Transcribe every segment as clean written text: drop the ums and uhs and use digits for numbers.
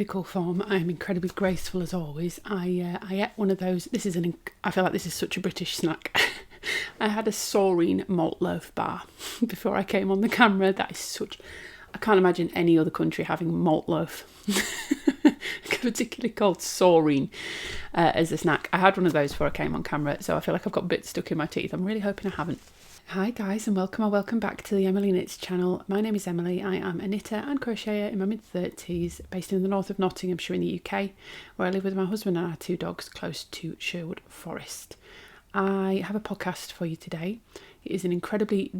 typical form, I'm incredibly graceful as always. I ate one of those. I feel like this is such a British snack. I had a Saurine malt loaf bar before I came on the camera. That is such... I can't imagine any other country having malt loaf, particularly called Saurine, as a snack. I had one of those before I came on camera, so I feel like I've got bits stuck in my teeth. I'm really hoping I haven't. Hi guys, and welcome back to the Emily Knits channel. My name is Emily. I am a knitter and crocheter in my mid-30s, based in the north of Nottinghamshire in the UK, where I live with my husband and our 2 dogs close to Sherwood Forest. I have a podcast for you today. It is an incredibly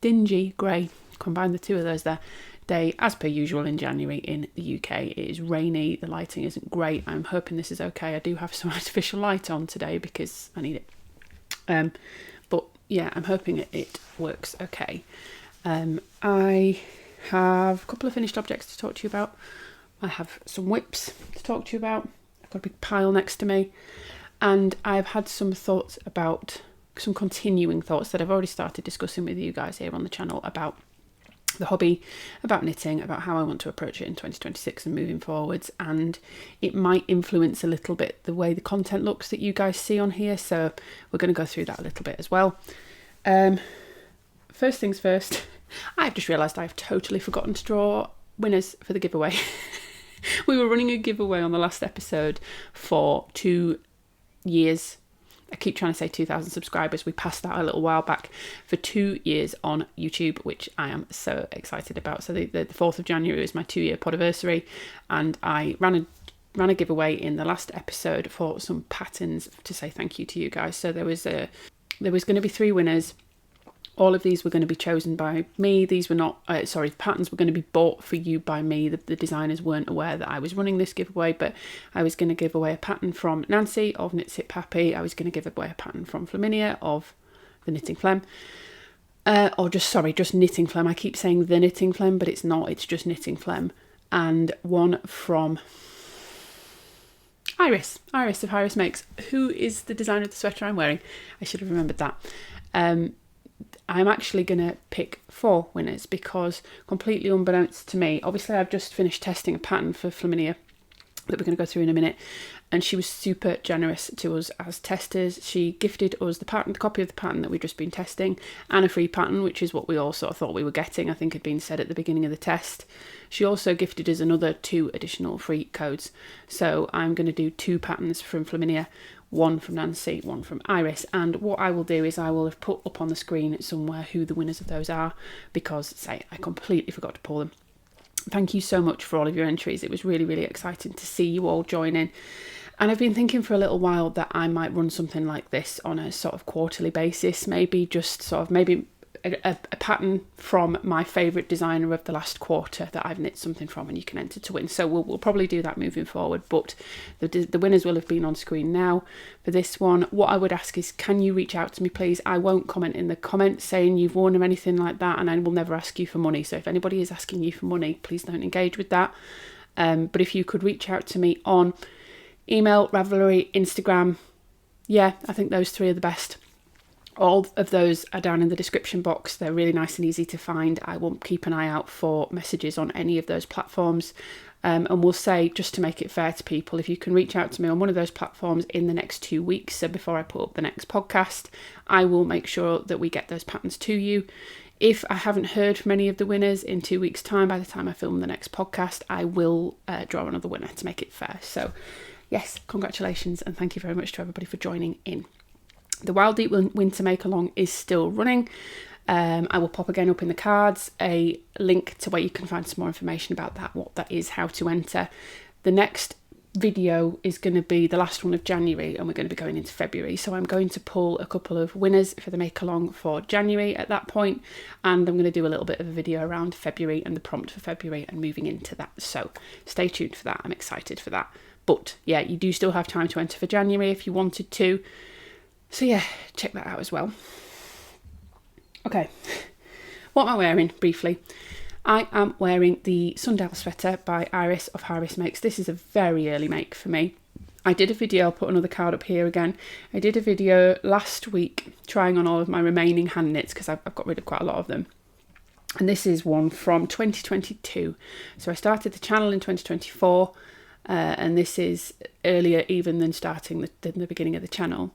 dingy grey, combine the two of those there, day as per usual in January in the UK. It is rainy, the lighting isn't great. I'm hoping this is okay. I do have some artificial light on today because I need it. But yeah, I'm hoping it works okay. I have a couple of finished objects to talk to you about. I have some whips to talk to you about. I've got a big pile next to me. And I've had some thoughts about, some continuing thoughts that I've already started discussing with you guys here on the channel about the hobby, about knitting, about how I want to approach it in 2026 and moving forwards, and it might influence a little bit the way the content looks that you guys see on here, so we're going to go through that a little bit as well. First things first, I've just realised I've totally forgotten to draw winners for the giveaway. We were running a giveaway on the last episode for 2 years. I keep trying to say 2,000 subscribers. We passed that a little while back for 2 years on YouTube, which I am so excited about. So the 4th of January was my 2-year Potversary, and I ran a giveaway in the last episode for some patterns to say thank you to you guys. So there was going to be 3 winners. All of these were going to be chosen by me. These were not, patterns were going to be bought for you by me. The designers weren't aware that I was running this giveaway, but I was going to give away a pattern from Nancy of Knits It Pappy. I was going to give away a pattern from Flaminia of the Knitting Phlegm. Just Knitting Phlegm. I keep saying the Knitting Phlegm, but it's not. It's just Knitting Phlegm. And one from Iris of Iris Makes, who is the designer of the sweater I'm wearing. I should have remembered that. I'm actually going to pick 4 winners because, completely unbeknownst to me, obviously I've just finished testing a pattern for Flaminia that we're going to go through in a minute, and she was super generous to us as testers. She gifted us the copy of the pattern that we've just been testing, and a free pattern, which is what we all sort of thought we were getting, I think had been said at the beginning of the test. She also gifted us another 2 additional free codes. So I'm going to do 2 patterns from Flaminia, 1 from Nancy, 1 from Iris, and what I will do is I will have put up on the screen somewhere who the winners of those are, because I completely forgot to pull them. Thank you so much for all of your entries. It was really, really exciting to see you all join in. And I've been thinking for a little while that I might run something like this on a sort of quarterly basis, maybe a pattern from my favourite designer of the last quarter that I've knit something from, and you can enter to win. So we'll probably do that moving forward, but the winners will have been on screen now for this one. What I would ask is, can you reach out to me, please? I won't comment in the comments saying you've won or anything like that, and I will never ask you for money. So if anybody is asking you for money, please don't engage with that. But if you could reach out to me on email, Ravelry, Instagram, yeah, I think those 3 are the best. All of those are down in the description box. They're really nice and easy to find. I will keep an eye out for messages on any of those platforms. And we'll say, just to make it fair to people, if you can reach out to me on one of those platforms in the next 2 weeks, so before I put up the next podcast, I will make sure that we get those patterns to you. If I haven't heard from any of the winners in 2 weeks' time, by the time I film the next podcast, I will draw another winner to make it fair. So yes, congratulations, and thank you very much to everybody for joining in. The Wild Deep Winter Make-Along is still running. I will pop again up in the cards a link to where you can find some more information about that, what that is, how to enter. The next video is going to be the last one of January, and we're going to be going into February. So I'm going to pull a couple of winners for the Make-Along for January at that point, and I'm going to do a little bit of a video around February and the prompt for February and moving into that. So stay tuned for that. I'm excited for that. But yeah, you do still have time to enter for January if you wanted to. So yeah, check that out as well. Okay, what am I wearing briefly? I am wearing the Sundial sweater by Iris of Iris Makes. This is a very early make for me. I did a video, I'll put another card up here again. I did a video last week trying on all of my remaining hand knits because I've got rid of quite a lot of them. And this is one from 2022. So I started the channel in 2024, and this is earlier even than starting the beginning of the channel.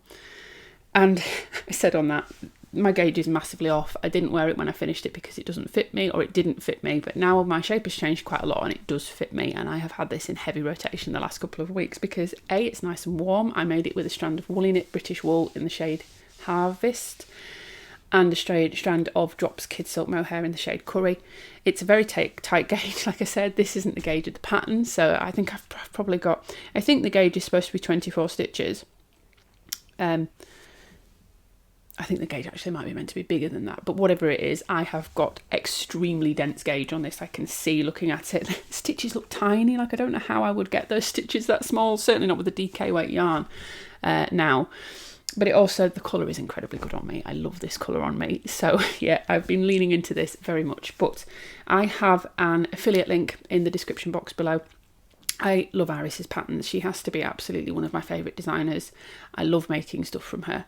And I said on that, my gauge is massively off. I didn't wear it when I finished it because it doesn't fit me, or it didn't fit me, but now my shape has changed quite a lot and it does fit me, and I have had this in heavy rotation the last couple of weeks because A, it's nice and warm. I made it with a strand of woolly knit British wool in the shade Harvest, and a strand of Drops Kid Silk Mohair in the shade Curry. It's a very tight gauge. Like I said, this isn't the gauge of the pattern, so I think I've probably got, I think the gauge is supposed to be 24 stitches. I think the gauge actually might be meant to be bigger than that, but whatever it is, I have got extremely dense gauge on this. I can see looking at it. The stitches look tiny, like I don't know how I would get those stitches that small, certainly not with the DK weight yarn now. But it also, the colour is incredibly good on me. I love this colour on me. So yeah, I've been leaning into this very much. But I have an affiliate link in the description box below. I love Iris's patterns. She has to be absolutely one of my favourite designers. I love making stuff from her.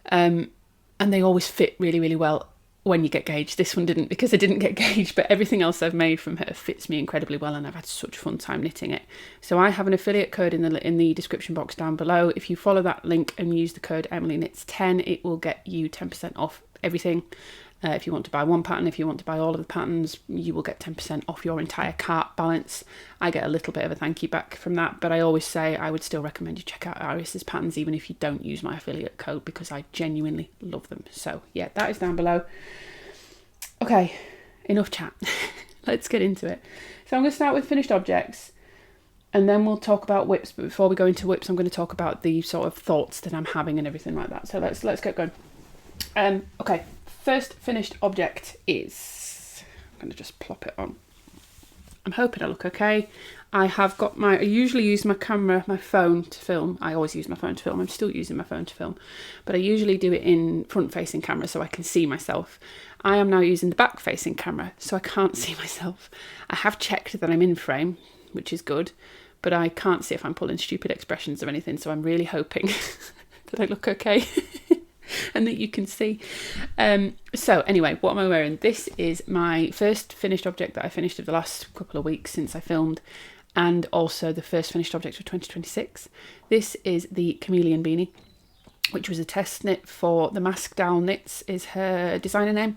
And they always fit really, really well when you get gauge. This one didn't because I didn't get gauge, but everything else I've made from her fits me incredibly well, and I've had such a fun time knitting it. So I have an affiliate code in the description box down below. If you follow that link and use the code EmilyKnitsDesigns, it will get you 10% off everything. If you want to buy one pattern, if you want to buy all of the patterns, you will get 10% off your entire cart balance. I get a little bit of a thank you back from that, but I always say I would still recommend you check out Iris's patterns even if you don't use my affiliate code, because I genuinely love them. So yeah, that is down below. Okay, enough chat. Let's get into it. So I'm going to start with finished objects, and then we'll talk about whips. But before we go into whips, I'm going to talk about the sort of thoughts that I'm having and everything like that. So let's get going. Okay. First finished object is, I'm going to just plop it on. I'm hoping I look okay. I usually use my phone to film. I always use my phone to film. I'm still using my phone to film, but I usually do it in front facing camera so I can see myself. I am now using the back facing camera so I can't see myself. I have checked that I'm in frame, which is good, but I can't see if I'm pulling stupid expressions or anything. So I'm really hoping that I look okay. And that you can see. So anyway, what am I wearing? This is my first finished object that I finished of the last couple of weeks since I filmed, and also the first finished object of 2026. This is the Chameleon beanie, which was a test knit for the Mask Doll Knits is her designer name.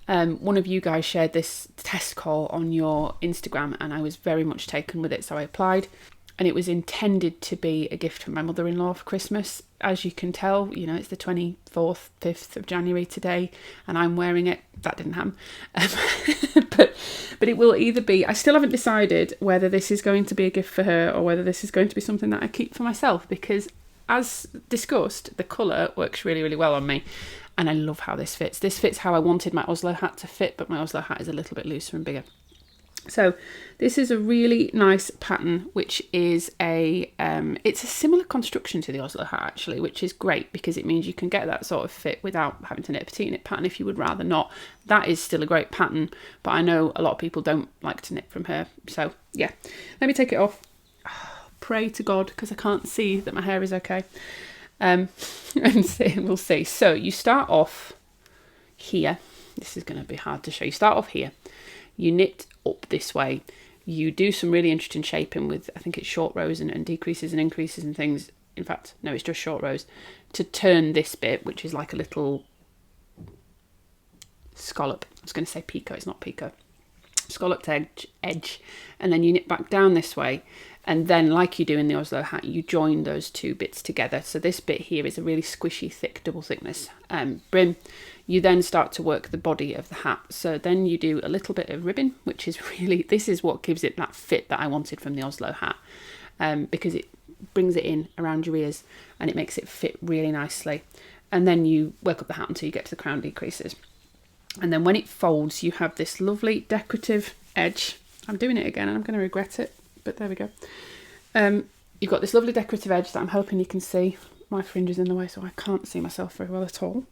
One of you guys shared this test call on your Instagram and I was very much taken with it, so I applied. And it was intended to be a gift from my mother-in-law for Christmas. As you can tell, you know, it's the 24th, 5th of January today, and I'm wearing it. That didn't happen. But it will either be, I still haven't decided whether this is going to be a gift for her or whether this is going to be something that I keep for myself, because as discussed, the colour works really, really well on me. And I love how this fits. This fits how I wanted my Oslo hat to fit, but my Oslo hat is a little bit looser and bigger. So this is a really nice pattern, which is it's a similar construction to the Oslo hat actually, which is great because it means you can get that sort of fit without having to knit a petite knit pattern if you would rather not. That is still a great pattern, but I know a lot of people don't like to knit from her. So yeah, let me take it off. Pray to God, because I can't see that my hair is okay. And we'll see. So you start off here. This is going to be hard to show. You start off here. You knit up this way. You do some really interesting shaping with, I think it's short rows and decreases and increases and things. In fact, no, it's just short rows to turn this bit, which is like a little scallop. I was going to say picot, it's not picot. Scalloped edge. And then you knit back down this way. And then, like you do in the Oslo hat, you join those two bits together. So this bit here is a really squishy, thick, double thickness brim. You then start to work the body of the hat. So then you do a little bit of ribbon, which is really, this is what gives it that fit that I wanted from the Oslo hat, because it brings it in around your ears and it makes it fit really nicely. And then you work up the hat until you get to the crown decreases. And then when it folds, you have this lovely decorative edge. I'm doing it again and I'm going to regret it, but there we go. You've got this lovely decorative edge that I'm hoping you can see. My fringe is in the way, so I can't see myself very well at all.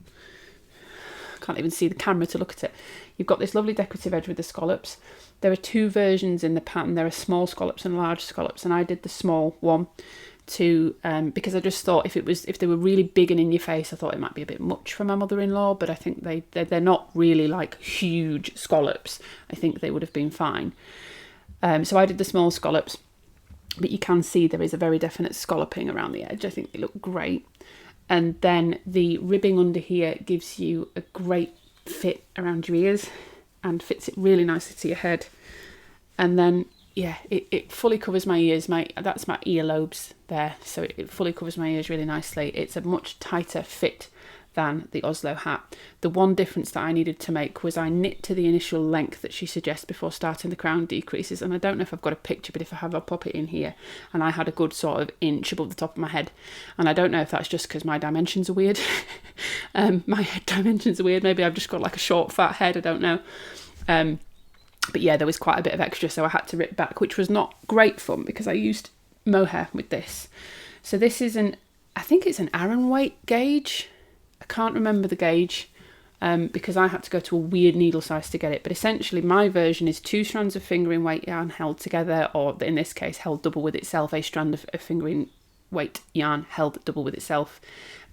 can't even see the camera to look at it. You've got this lovely decorative edge with the scallops. There are 2 versions in the pattern. There are small scallops and large scallops, and I did the small one to because I just thought if they were really big and in your face, I thought it might be a bit much for my mother-in-law, but I think they're not really like huge scallops. I think they would have been fine. So I did the small scallops, but you can see there is a very definite scalloping around the edge. I think they look great. And then the ribbing under here gives you a great fit around your ears and fits it really nicely to your head. And then yeah, it fully covers my ears. That's my earlobes there, so it fully covers my ears really nicely. It's a much tighter fit than the Oslo hat. The one difference that I needed to make was I knit to the initial length that she suggests before starting the crown decreases, and I don't know if I've got a picture, but if I have, I'll pop it in here. And I had a good sort of inch above the top of my head, and I don't know if that's just because my dimensions are weird. My head dimensions are weird. Maybe I've just got like a short fat head, I don't know. But yeah, there was quite a bit of extra, so I had to rip back, which was not great fun because I used mohair with this. So this is I think it's an Aran weight gauge. I can't remember the gauge because I had to go to a weird needle size to get it. But essentially my version is 2 strands of fingering weight yarn held together, or in this case held double with itself, a strand of fingering weight yarn held double with itself.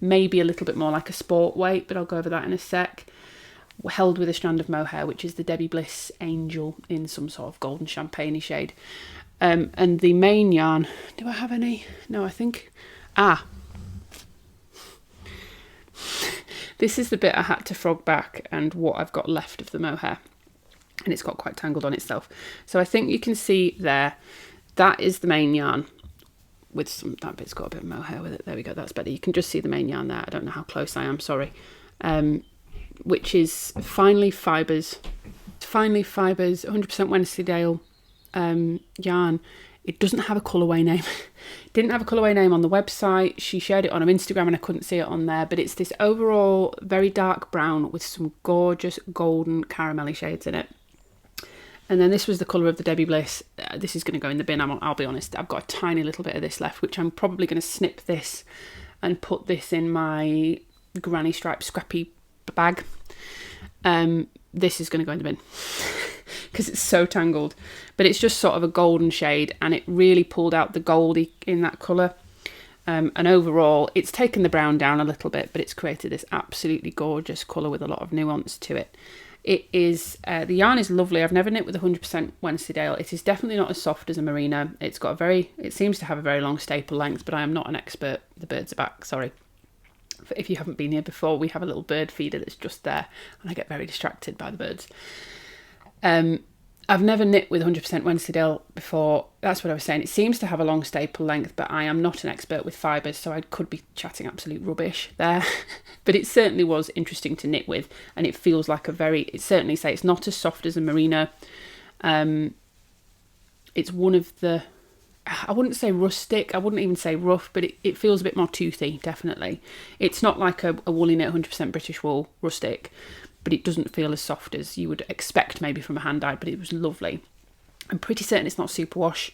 Maybe a little bit more like a sport weight, but I'll go over that in a sec. Held with a strand of mohair, which is the Debbie Bliss Angel in some sort of golden champagne shade. And the main yarn, do I have any? No, I think, this is the bit I had to frog back and what I've got left of the mohair. And it's got quite tangled on itself. So I think you can see there, that is the main yarn with that bit's got a bit of mohair with it. There we go, that's better. You can just see the main yarn there. I don't know how close I am, sorry. Which is Finely Fibres 100% Wensleydale yarn. It doesn't have a colourway name. Didn't have a colourway name on the website. She shared it on her Instagram and I couldn't see it on there, but it's this overall very dark brown with some gorgeous golden caramelly shades in it. And then this was the colour of the Debbie Bliss. This is going to go in the bin, I'll be honest. I've got a tiny little bit of this left, which I'm probably going to snip this and put this in my granny stripe scrappy bag. This is going to go in the bin because it's so tangled, but it's just sort of a golden shade and it really pulled out the goldie in that colour, and overall it's taken the brown down a little bit, but it's created this absolutely gorgeous colour with a lot of nuance to it. It is the yarn is lovely. I've never knit with 100% Wensleydale. It is definitely not as soft as a merino. It's got it seems to have a very long staple length, but I am not an expert. The birds are back, sorry. If you haven't been here before, we have a little bird feeder that's just there and I get very distracted by the birds. I've never knit with 100% Wensleydale before. That's what I was saying. It seems to have a long staple length, but I am not an expert with fibres, so I could be chatting absolute rubbish there. But it certainly was interesting to knit with, and it feels like it certainly say it's not as soft as a merino. It's one of the, I wouldn't say rustic, I wouldn't even say rough, but it feels a bit more toothy, definitely. It's not like a woolly knit 100% British wool rustic, but it doesn't feel as soft as you would expect maybe from a hand dyed, but it was lovely. I'm pretty certain it's not superwash.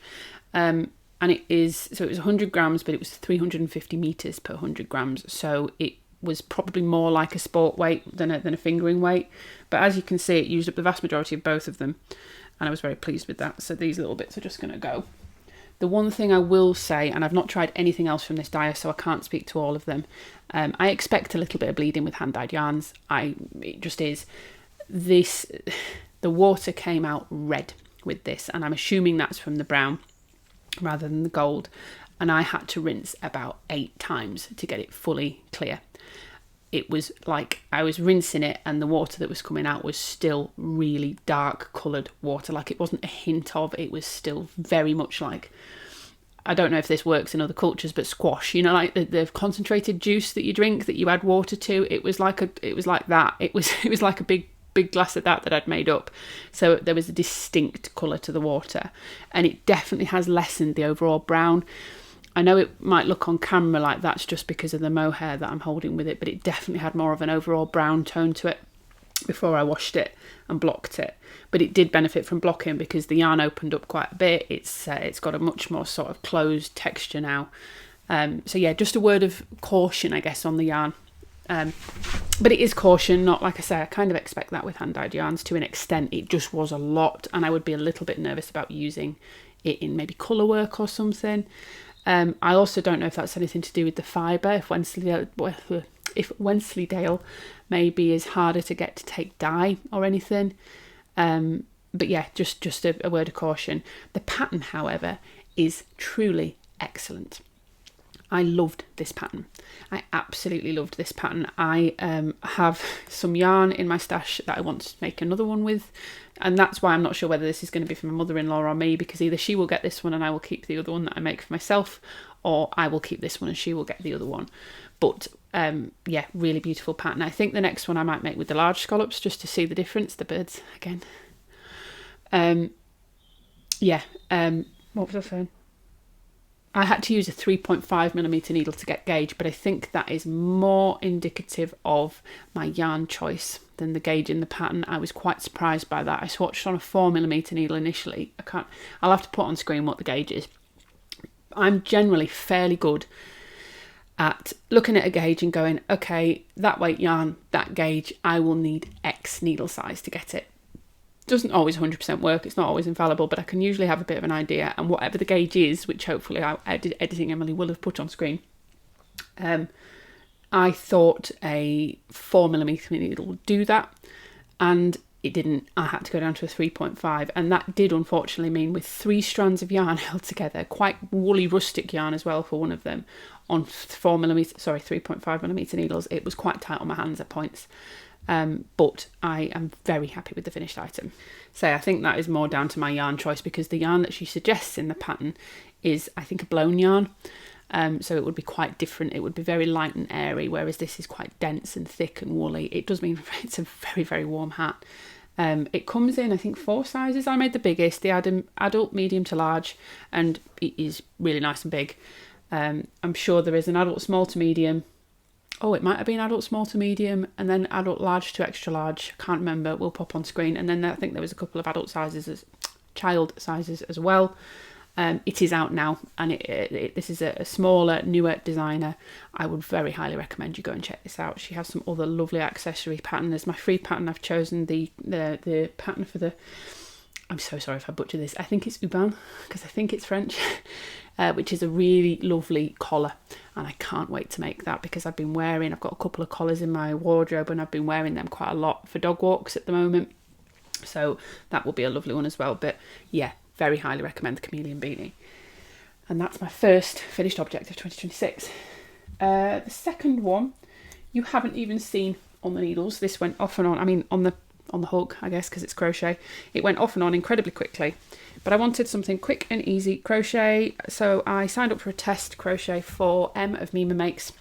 And it was 100 grams, but it was 350 meters per 100 grams. So it was probably more like a sport weight than a fingering weight. But as you can see, it used up the vast majority of both of them. And I was very pleased with that. So these little bits are just going to go. The one thing I will say, and I've not tried anything else from this dyer, so I can't speak to all of them. I expect a little bit of bleeding with hand-dyed yarns. It just is. The water came out red with this, and I'm assuming that's from the brown rather than the gold. And I had to rinse about 8 times to get it fully clear. It was like I was rinsing it and the water that was coming out was still really dark coloured water. Like it wasn't a hint of, it was still very much like, I don't know if this works in other cultures, but squash, you know, like the concentrated juice that you drink that you add water to. It was like that. It was like a big glass of that I'd made up. So there was a distinct colour to the water, and it definitely has lessened the overall brown. I know it might look on camera like that's just because of the mohair that I'm holding with it, but it definitely had more of an overall brown tone to it before I washed it and blocked it. But it did benefit from blocking because the yarn opened up quite a bit. It's got a much more sort of closed texture now. So yeah, just a word of caution, I guess, on the yarn. But it is caution, not like I say, I kind of expect that with hand-dyed yarns to an extent. It just was a lot, and I would be a little bit nervous about using it in maybe colour work or something. I also don't know if that's anything to do with the fibre, if Wensleydale maybe is harder to get to take dye or anything. But yeah, just a word of caution. The pattern, however, is truly excellent. I loved this pattern. I absolutely loved this pattern. I have some yarn in my stash that I want to make another one with, and that's why I'm not sure whether this is going to be for my mother-in-law or me, because either she will get this one and I will keep the other one that I make for myself, or I will keep this one and she will get the other one. But yeah, really beautiful pattern. I think the next one I might make with the large scallops, just to see the difference, the birds again. What was I saying? I had to use a 3.5mm needle to get gauge, but I think that is more indicative of my yarn choice than the gauge in the pattern. I was quite surprised by that. I swatched on a 4mm needle initially. I'll have to put on screen what the gauge is. I'm generally fairly good at looking at a gauge and going, okay, that weight yarn, that gauge, I will need X needle size to get it. Doesn't always 100% work, it's not always infallible, but I can usually have a bit of an idea, and whatever the gauge is, which hopefully editing Emily will have put on screen, I thought a 4mm needle would do that, and it didn't. I had to go down to a 3.5, and that did unfortunately mean with 3 strands of yarn held together, quite woolly rustic yarn as well for one of them, on 3.5mm needles, it was quite tight on my hands at points. But I am very happy with the finished item. So I think that is more down to my yarn choice, because the yarn that she suggests in the pattern is, I think, a blown yarn. So it would be quite different. It would be very light and airy, whereas this is quite dense and thick and woolly. It does mean it's a very, very warm hat. It comes in, I think, 4 sizes. I made the biggest, the adult, medium to large, and it is really nice and big. I'm sure there is an adult small to medium. Oh, it might have been adult small to medium, and then adult large to extra large. I can't remember. We'll pop on screen. And then I think there was a couple of adult sizes, child sizes as well. It is out now, and this is a smaller, newer designer. I would very highly recommend you go and check this out. She has some other lovely accessory pattern. As my free pattern, I've chosen the pattern for the, I'm so sorry if I butcher this, I think it's Uban, because I think it's French, which is a really lovely collar, and I can't wait to make that, because I've got a couple of collars in my wardrobe, and I've been wearing them quite a lot for dog walks at the moment, so that will be a lovely one as well. But yeah, very highly recommend the Chameleon beanie. And that's my first finished object of 2026. The second one you haven't even seen on the needles. This went off and on, I mean on the hook, I guess, because it's crochet. It went off and on incredibly quickly, but I wanted something quick and easy crochet, so I signed up for a test crochet for Em of Mima Makes,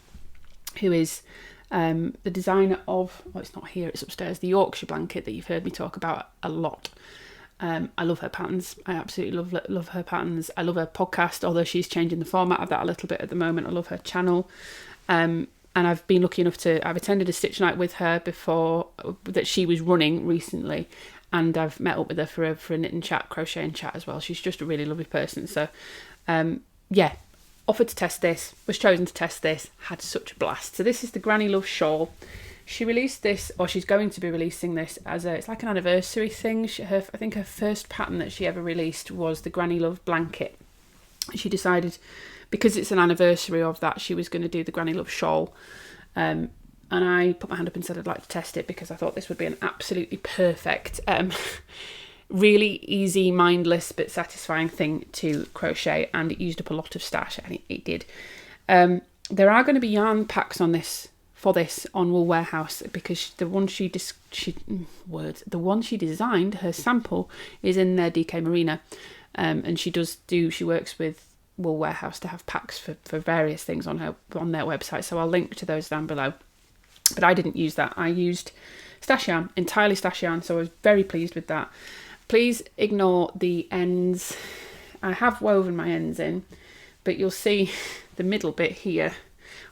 who is the designer of, oh, it's not here, it's upstairs, the Yorkshire blanket that you've heard me talk about a lot. I love her patterns. I absolutely love her patterns. I love her podcast, although she's changing the format of that a little bit at the moment. I love her channel. And I've been lucky enough I've attended a stitch night with her before that she was running recently, and I've met up with her for a knit and chat, crochet and chat as well. She's just a really lovely person. So yeah, offered to test this, was chosen to test this, had such a blast. So this is the Granny Love Shawl. She released this, or she's going to be releasing this as it's like an anniversary thing. I think her first pattern that she ever released was the Granny Love blanket. She decided, because it's an anniversary of that, she was going to do the Granny Love Shawl. And I put my hand up and said I'd like to test it, because I thought this would be an absolutely perfect, really easy, mindless but satisfying thing to crochet, and it used up a lot of stash, and it did. There are going to be yarn packs on this on Wool Warehouse, because the one she designed, her sample, is in their DK Marina, and she works with Wool Warehouse to have packs for various things on their website, so I'll link to those down below. But I didn't use that. I used stash yarn, entirely stash yarn, so I was very pleased with that. Please ignore the ends. I have woven my ends in, but you'll see the middle bit here.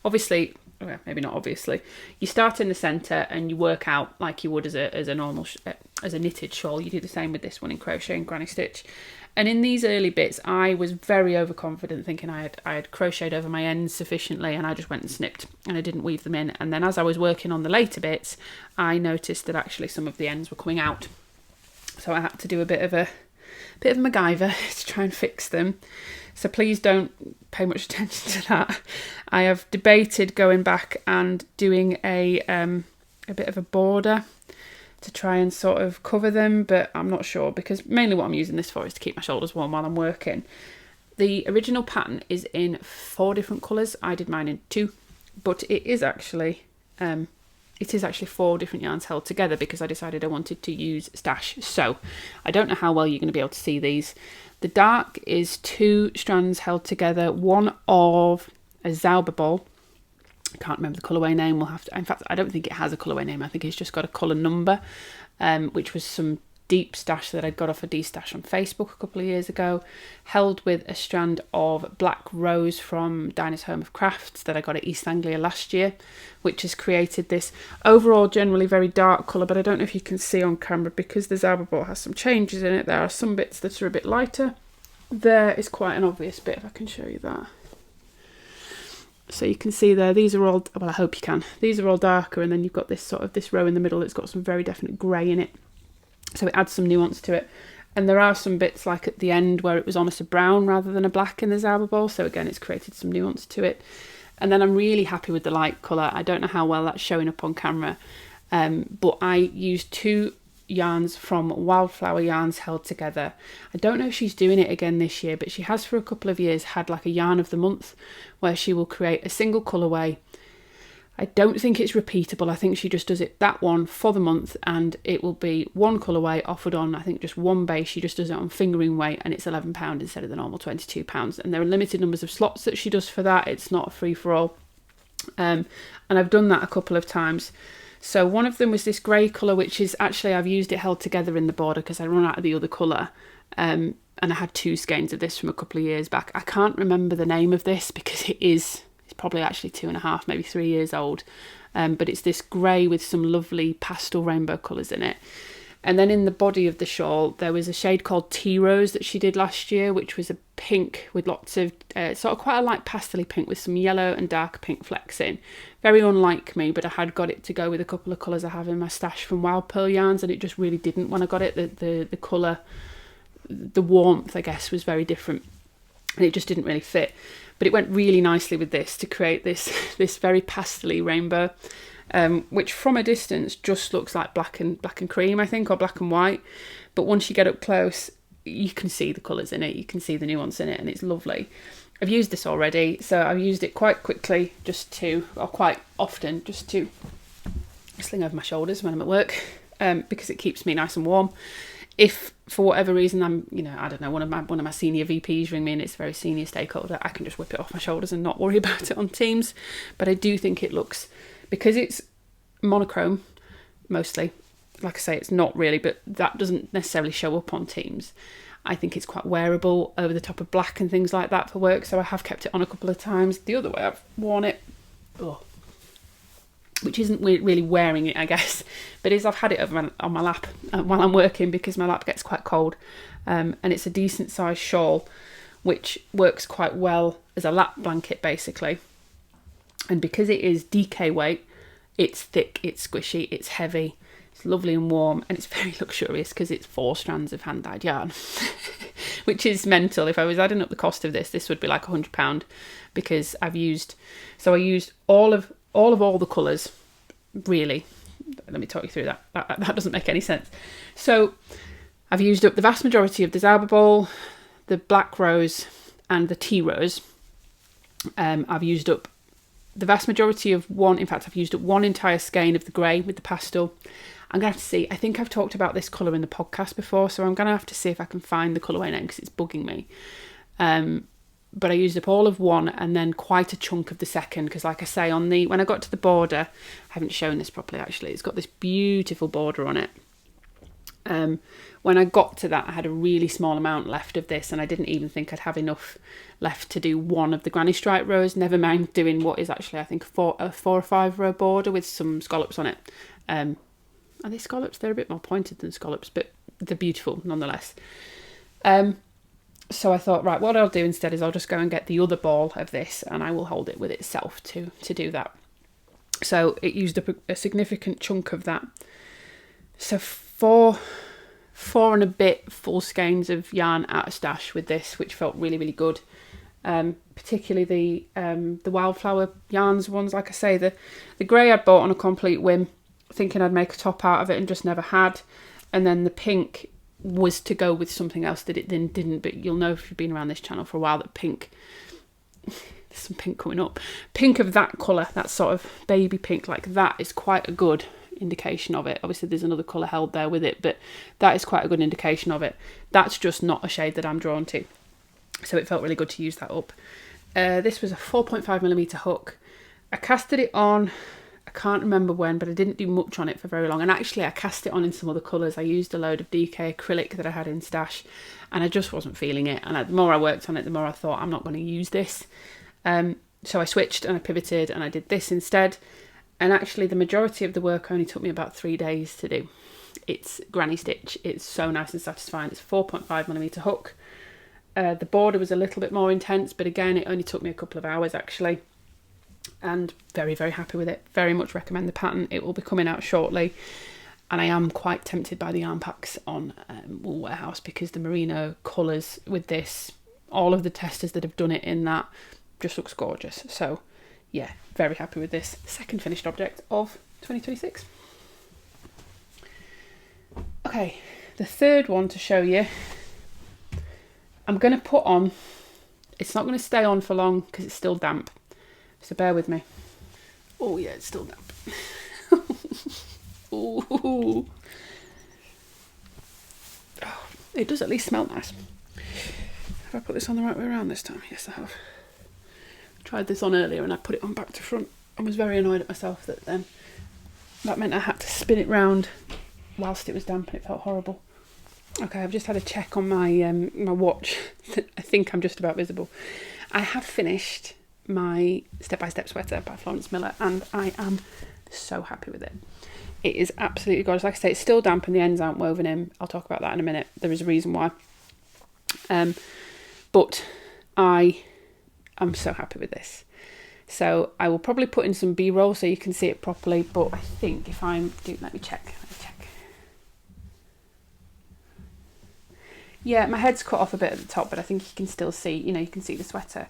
Obviously, well, maybe not obviously, you start in the centre and you work out like you would as a normal as a knitted shawl. You do the same with this one in crochet and granny stitch. And in these early bits, I was very overconfident, thinking I had crocheted over my ends sufficiently, and I just went and snipped and I didn't weave them in. And then as I was working on the later bits, I noticed that actually some of the ends were coming out. So I had to do a bit of a MacGyver to try and fix them. So please don't pay much attention to that. I have debated going back and doing a bit of a border to try and sort of cover them, but I'm not sure, because mainly what I'm using this for is to keep my shoulders warm while I'm working. The original pattern is in 4 different colours. I did mine in 2, but it is actually 4 different yarns held together because I decided I wanted to use stash. So I don't know how well you're going to be able to see these. The dark is 2 strands held together, one of a Zauber ball. I can't remember the colourway name. We'll have to. In fact, I don't think it has a colourway name. I think it's just got a colour number, which was some deep stash that I'd got off a D-stash on Facebook a couple of years ago, held with a strand of black rose from Dinah's Home of Crafts that I got at East Anglia last year, which has created this overall generally very dark colour, but I don't know if you can see on camera because the Zauber ball has some changes in it. There are some bits that are a bit lighter. There is quite an obvious bit, if I can show you that. So you can see there, these are all, well, I hope you can, these are all darker, and then you've got this sort of this row in the middle that's got some very definite grey in it. So it adds some nuance to it. And there are some bits like at the end where it was almost a brown rather than a black in the Zauber ball. So again, it's created some nuance to it. And then I'm really happy with the light colour. I don't know how well that's showing up on camera, but I used 2 yarns from Wildflower Yarns held together. I don't know if she's doing it again this year, but she has for a couple of years had like a yarn of the month where she will create a single colourway. I don't think it's repeatable. I think she just does it that one for the month, and it will be one colourway offered on, I think, just one base. She just does it on fingering weight, and it's £11 instead of the normal £22. And there are limited numbers of slots that she does for that. It's not a free-for-all. And I've done that a couple of times. So one of them was this grey colour, which is actually, I've used it held together in the border because I run out of the other colour. And I had 2 skeins of this from a couple of years back. I can't remember the name of this because it's probably actually 2.5, maybe 3 years old. But it's this grey with some lovely pastel rainbow colours in it. And then in the body of the shawl, there was a shade called Tea Rose that she did last year, which was a pink with lots of, sort of quite a light pastel-y pink with some yellow and dark pink flecks in. Very unlike me, but I had got it to go with a couple of colours I have in my stash from Wild Pearl Yarns, and it just really didn't when I got it. The colour, the warmth, I guess, was very different, and it just didn't really fit. But it went really nicely with this to create this very pastel-y rainbow. Which from a distance just looks like black and cream, I think, or black and white. But once you get up close, you can see the colours in it, you can see the nuance in it, and it's lovely. I've used this already, so I've used it quite quickly or quite often, just to sling over my shoulders when I'm at work, because it keeps me nice and warm. If for whatever reason I'm, I don't know, one of my senior VPs ring me and it's a very senior stakeholder, I can just whip it off my shoulders and not worry about it on Teams. But I do think it looks, because it's monochrome mostly, like I say, it's not really, but that doesn't necessarily show up on Teams. I think it's quite wearable over the top of black and things like that for work, so I have kept it on a couple of times. The other way I've worn it, which isn't really wearing it, I guess, but I've had it on my lap while I'm working because my lap gets quite cold, and it's a decent sized shawl which works quite well as a lap blanket basically. And because it is DK weight, it's thick, it's squishy, it's heavy, it's lovely and warm, and it's very luxurious because it's 4 strands of hand-dyed yarn, which is mental. If I was adding up the cost of this would be like £100, because I used all the colours, really. Let me talk you through that. That doesn't make any sense. So I've used up the vast majority of the Zauber ball, the black rose, and the tea rose. I've used up the vast majority of I've used up 1 entire skein of the grey with the pastel. I'm going to have to see, I think I've talked about this colour in the podcast before, so I'm going to have to see if I can find the colourway name because it's bugging me. But I used up all of 1 and then quite a chunk of the second, because like I say, when I got to the border, I haven't shown this properly actually, it's got this beautiful border on it. When I got to that, I had a really small amount left of this, and I didn't even think I'd have enough left to do 1 of the granny stripe rows, never mind doing what is actually, I think, a 4 or 5 row border with some scallops on it. Are they scallops? They're a bit more pointed than scallops, but they're beautiful nonetheless. So I thought, right, what I'll do instead is I'll just go and get the other ball of this and I will hold it with itself to do that. So it used up a significant chunk of that. So four and a bit full skeins of yarn out of stash with this, which felt really, really good. Particularly the wildflower yarns ones. Like I say, the grey I'd bought on a complete whim, thinking I'd make a top out of it and just never had. And then the pink was to go with something else that it then didn't. But you'll know if you've been around this channel for a while that pink, there's some pink coming up. Pink of that colour, that sort of baby pink like that, is quite a good indication of it. Obviously there's another colour held there with it, but that is quite a good indication of it. That's just not a shade that I'm drawn to. So it felt really good to use that up. This was a 4.5mm hook. I casted it on, I can't remember when, but I didn't do much on it for very long. And actually I cast it on in some other colours. I used a load of DK acrylic that I had in stash and I just wasn't feeling it. And the more I worked on it, the more I thought, I'm not going to use this. So I switched and I pivoted and I did this instead. And actually the majority of the work only took me about 3 days to do. It's granny stitch. It's so nice and satisfying. It's a 4.5mm hook. The border was a little bit more intense, but again, it only took me a couple of hours actually. And very, very happy with it. Very much recommend the pattern. It will be coming out shortly. And I am quite tempted by the yarn packs on Wool Warehouse, because the merino colours with this, all of the testers that have done it in that, just looks gorgeous. So yeah, very happy with this second finished object of 2026. Okay, the third one to show you, I'm going to put on, it's not going to stay on for long because it's still damp, so bear with me. Oh yeah, it's still damp. Ooh. Oh, it does at least smell nice. Have I put this on the right way around this time? Yes, I have. I tried this on earlier and I put it on back to front. I was very annoyed at myself that meant I had to spin it round whilst it was damp and it felt horrible. Okay, I've just had a check on my my watch. I think I'm just about visible. I have finished my step-by-step sweater by Florence Miller and I am so happy with it. It is absolutely gorgeous. Like I say, it's still damp and the ends aren't woven in. I'll talk about that in a minute. There is a reason why. But I am so happy with this. So I will probably put in some B-roll so you can see it properly. But I think if let me check. Yeah, my head's cut off a bit at the top, but I think you can still see, you can see the sweater.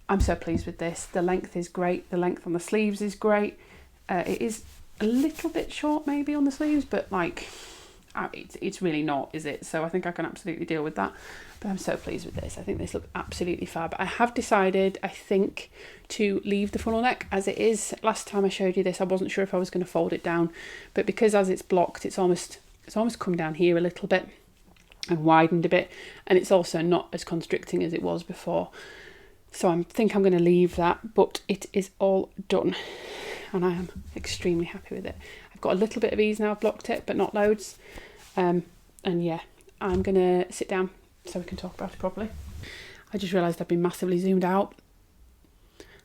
I'm so pleased with this. The length is great. The length on the sleeves is great. It is a little bit short maybe on the sleeves, but like, it's really not, is it? So I think I can absolutely deal with that. But I'm so pleased with this. I think this looks absolutely fab. I have decided, I think, to leave the funnel neck as it is. Last time I showed you this, I wasn't sure if I was going to fold it down, but because as it's blocked, it's almost come down here a little bit and widened a bit, and it's also not as constricting as it was before. So I think I'm going to leave that, but it is all done and I am extremely happy with it. I've got a little bit of ease now, I've blocked it, but not loads. And yeah, I'm going to sit down so we can talk about it properly. I just realised I've been massively zoomed out.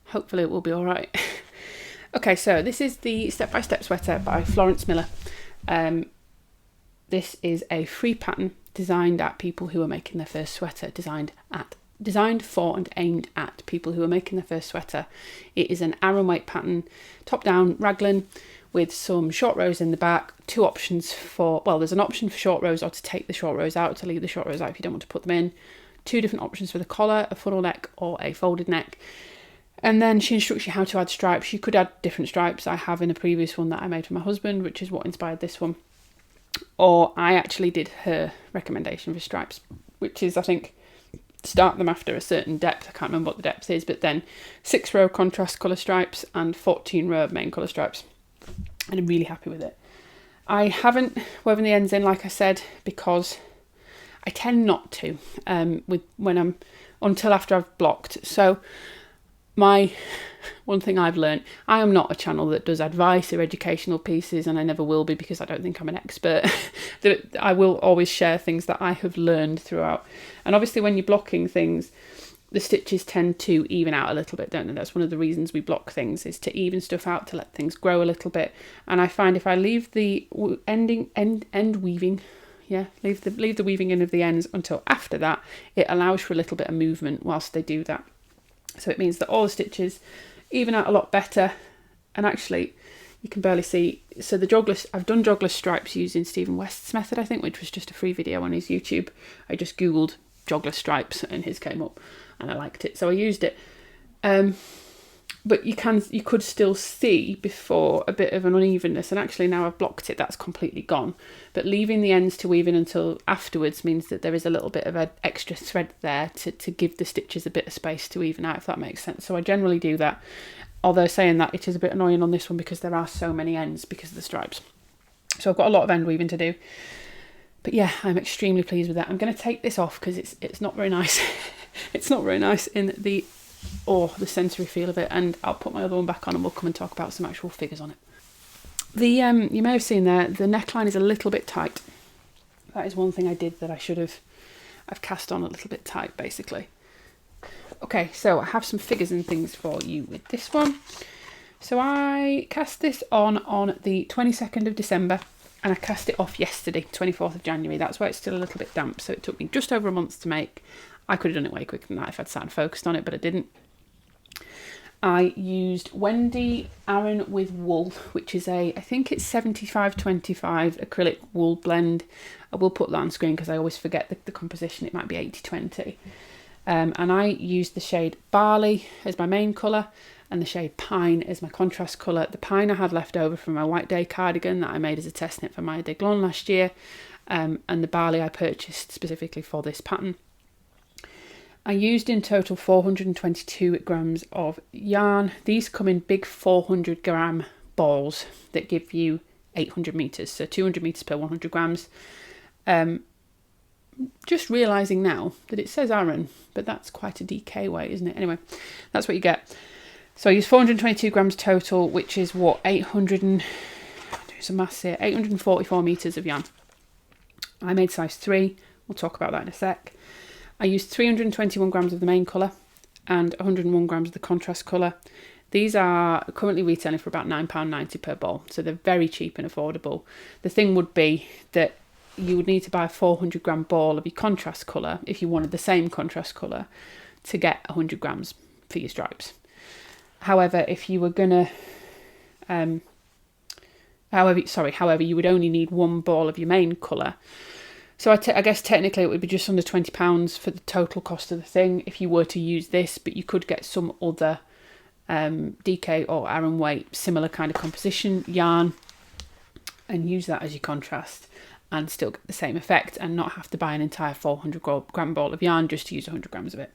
Hopefully it will be all right. Okay, so this is the step-by-step sweater by Florence Miller. This is a free pattern designed at people who are making their first sweater, designed for and aimed at people who are making their first sweater. It is an Aran weight pattern, top down raglan with some short rows in the back, two options for, well, there's an option for short rows or to take the short rows out, to leave the short rows out if you don't want to put them in. Two different options for the collar, a funnel neck or a folded neck. And then she instructs you how to add stripes. You could add different stripes. I have in a previous one that I made for my husband, which is what inspired this one. Or I actually did her recommendation for stripes, which is, I think, start them after a certain depth. I can't remember what the depth is, but then 6 row contrast colour stripes and 14 row main colour stripes. And I'm really happy with it. I haven't woven the ends in, like I said, because I tend not to until after I've blocked. So one thing I've learned, I am not a channel that does advice or educational pieces, and I never will be because I don't think I'm an expert. I will always share things that I have learned throughout. And obviously when you're blocking things, the stitches tend to even out a little bit, don't they? That's one of the reasons we block things, is to even stuff out, to let things grow a little bit. And I find if I leave the end weaving, Yeah, leave the weaving in of the ends until after that. It allows for a little bit of movement whilst they do that. So it means that all the stitches even out a lot better. And actually, you can barely see. So the jogless, I've done jogless stripes using Stephen West's method, I think, which was just a free video on his YouTube. I just Googled jogless stripes and his came up and I liked it. So I used it. But you could still see before a bit of an unevenness, and actually now I've blocked it, that's completely gone. But leaving the ends to weave in until afterwards means that there is a little bit of an extra thread there to give the stitches a bit of space to even out, if that makes sense. So I generally do that, although saying that, it is a bit annoying on this one because there are so many ends because of the stripes. So I've got a lot of end weaving to do. But yeah, I'm extremely pleased with that. I'm going to take this off because it's not very nice. It's not very nice in the sensory feel of it, and I'll put my other one back on and we'll come and talk about some actual figures on it. You may have seen there, the neckline is a little bit tight. That is one thing I did that I've cast on a little bit tight, basically. Okay, so I have some figures and things for you with this one. So I cast this on the 22nd of December, and I cast it off yesterday, 24th of January. That's why it's still a little bit damp, so it took me just over a month to make. I could have done it way quicker than that if I'd sat and focused on it, but I didn't. I used Wendy Aran with wool, which is I think it's 75-25 acrylic wool blend. I will put that on screen because I always forget the composition. It might be 80-20. And I used the shade Barley as my main colour and the shade Pine as my contrast colour. The Pine I had left over from my White Day cardigan that I made as a test knit for Maya Deglon last year. And the Barley I purchased specifically for this pattern. I used in total 422 grams of yarn. These come in big 400 gram balls that give you 800 meters, so 200 meters per 100 grams. Just realizing now that it says Aran, but that's quite a DK weight, isn't it? Anyway, that's what you get. So I used 422 grams total, which is what, 844 meters of yarn. I made size 3. We'll talk about that in a sec. I used 321 grams of the main colour and 101 grams of the contrast colour. These are currently retailing for about £9.90 per ball, so they're very cheap and affordable. The thing would be that you would need to buy a 400 gram ball of your contrast colour if you wanted the same contrast colour to get 100 grams for your stripes. However, if you were gonna, however, you would only need one ball of your main colour. So I guess technically it would be just under £20 for the total cost of the thing if you were to use this, but you could get some other DK or Aran weight, similar kind of composition yarn and use that as your contrast and still get the same effect and not have to buy an entire 400 gram ball of yarn just to use 100 grams of it.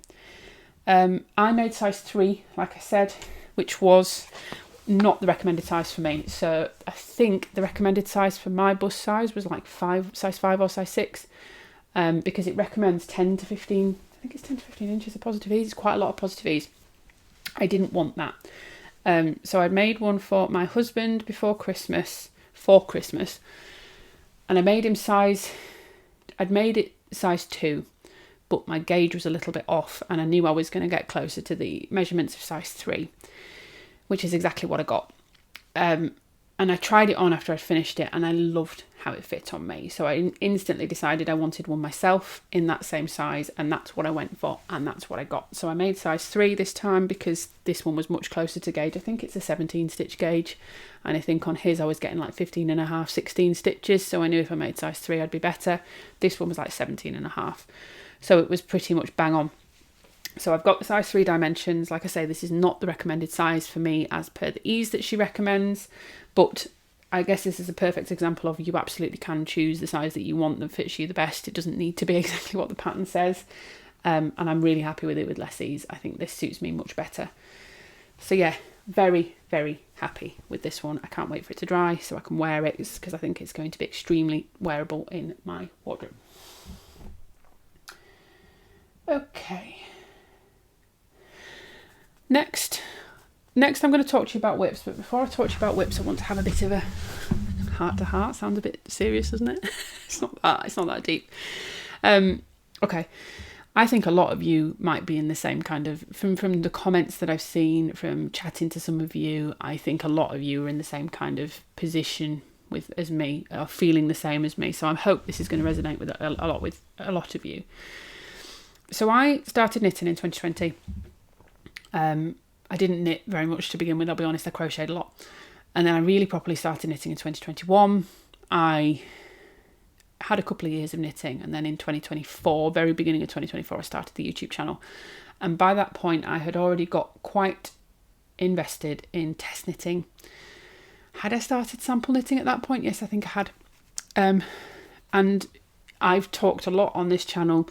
I made size 3, like I said, which was not the recommended size for me. So I think the recommended size for my bust size was like size 5 or size 6, because it recommends 10 to 15, I think it's 10 to 15 inches of positive ease. It's quite a lot of positive ease. I didn't want that. So I'd made one for my husband for Christmas, and I made him I'd made it size 2, but my gauge was a little bit off and I knew I was going to get closer to the measurements of size 3. Which is exactly what I got. And I tried it on after I'd finished it and I loved how it fit on me. So I instantly decided I wanted one myself in that same size, and that's what I went for and that's what I got. So I made size 3 this time because this one was much closer to gauge. I think it's a 17 stitch gauge, and I think on his I was getting like 15 and a half, 16 stitches. So I knew if I made size 3 I'd be better. This one was like 17 and a half. So it was pretty much bang on. So I've got the size 3 dimensions. Like I say, this is not the recommended size for me as per the ease that she recommends, but I guess this is a perfect example of you absolutely can choose the size that you want that fits you the best. It doesn't need to be exactly what the pattern says. And I'm really happy with it with less ease. I think this suits me much better. So yeah, very, very happy with this one. I can't wait for it to dry so I can wear it, because I think it's going to be extremely wearable in my wardrobe. Okay. Next I'm going to talk to you about whips, but before I talk to you about whips I want to have a bit of a heart-to-heart. Sounds a bit serious, doesn't it? It's not that deep. Okay, I think a lot of you might be in the same kind of, from the comments that I've seen, from chatting to some of you, I think a lot of you are in the same kind of position as me, or feeling the same as me. So I hope this is going to resonate with a lot of you. So I started knitting in 2020. I didn't knit very much to begin with, I'll be honest. I crocheted a lot. And then I really properly started knitting in 2021. I had a couple of years of knitting, and then in 2024, very beginning of 2024, I started the YouTube channel. And by that point, I had already got quite invested in test knitting. Had I started sample knitting at that point? Yes, I think I had. And I've talked a lot on this channel,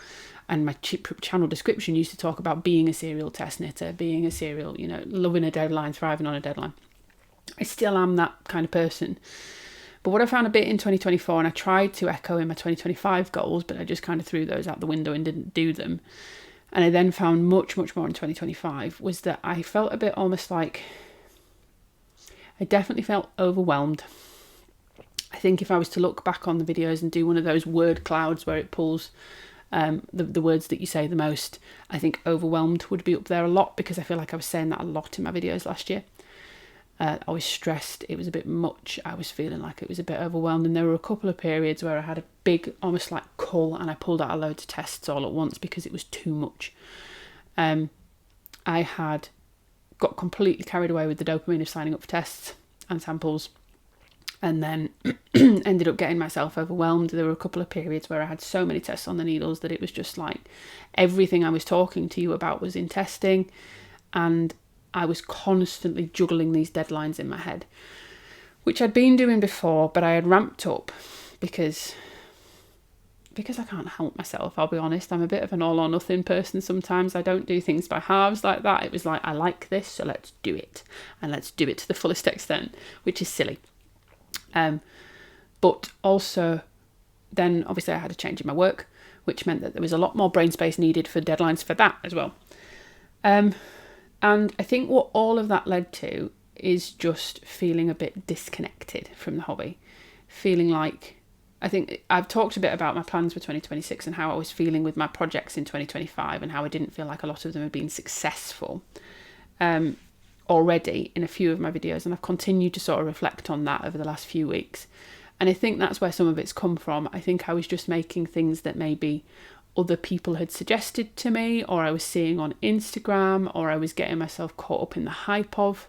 and my channel description used to talk about being a serial test knitter, being a serial, loving a deadline, thriving on a deadline. I still am that kind of person. But what I found a bit in 2024, and I tried to echo in my 2025 goals, but I just kind of threw those out the window and didn't do them. And I then found much, much more in 2025, was that I felt a bit almost like, I definitely felt overwhelmed. I think if I was to look back on the videos and do one of those word clouds where it pulls the words that you say the most, I think overwhelmed would be up there a lot, because I feel like I was saying that a lot in my videos last year. I was stressed, it was a bit much, I was feeling like it was a bit overwhelmed, and there were a couple of periods where I had a big, almost like cull, and I pulled out a load of tests all at once because it was too much. I had got completely carried away with the dopamine of signing up for tests and samples, and then ended up getting myself overwhelmed. There were a couple of periods where I had so many tests on the needles that it was just like everything I was talking to you about was in testing, and I was constantly juggling these deadlines in my head, which I'd been doing before, but I had ramped up because I can't help myself, I'll be honest. I'm a bit of an all or nothing person sometimes. I don't do things by halves like that. It was like, I like this, so let's do it. And let's do it to the fullest extent, which is silly. But also, then obviously I had a change in my work, which meant that there was a lot more brain space needed for deadlines for that as well. And I think what all of that led to is just feeling a bit disconnected from the hobby. Feeling like, I think I've talked a bit about my plans for 2026 and how I was feeling with my projects in 2025 and how I didn't feel like a lot of them had been successful already in a few of my videos. And I've continued to sort of reflect on that over the last few weeks. And I think that's where some of it's come from. I think I was just making things that maybe other people had suggested to me, or I was seeing on Instagram, or I was getting myself caught up in the hype of,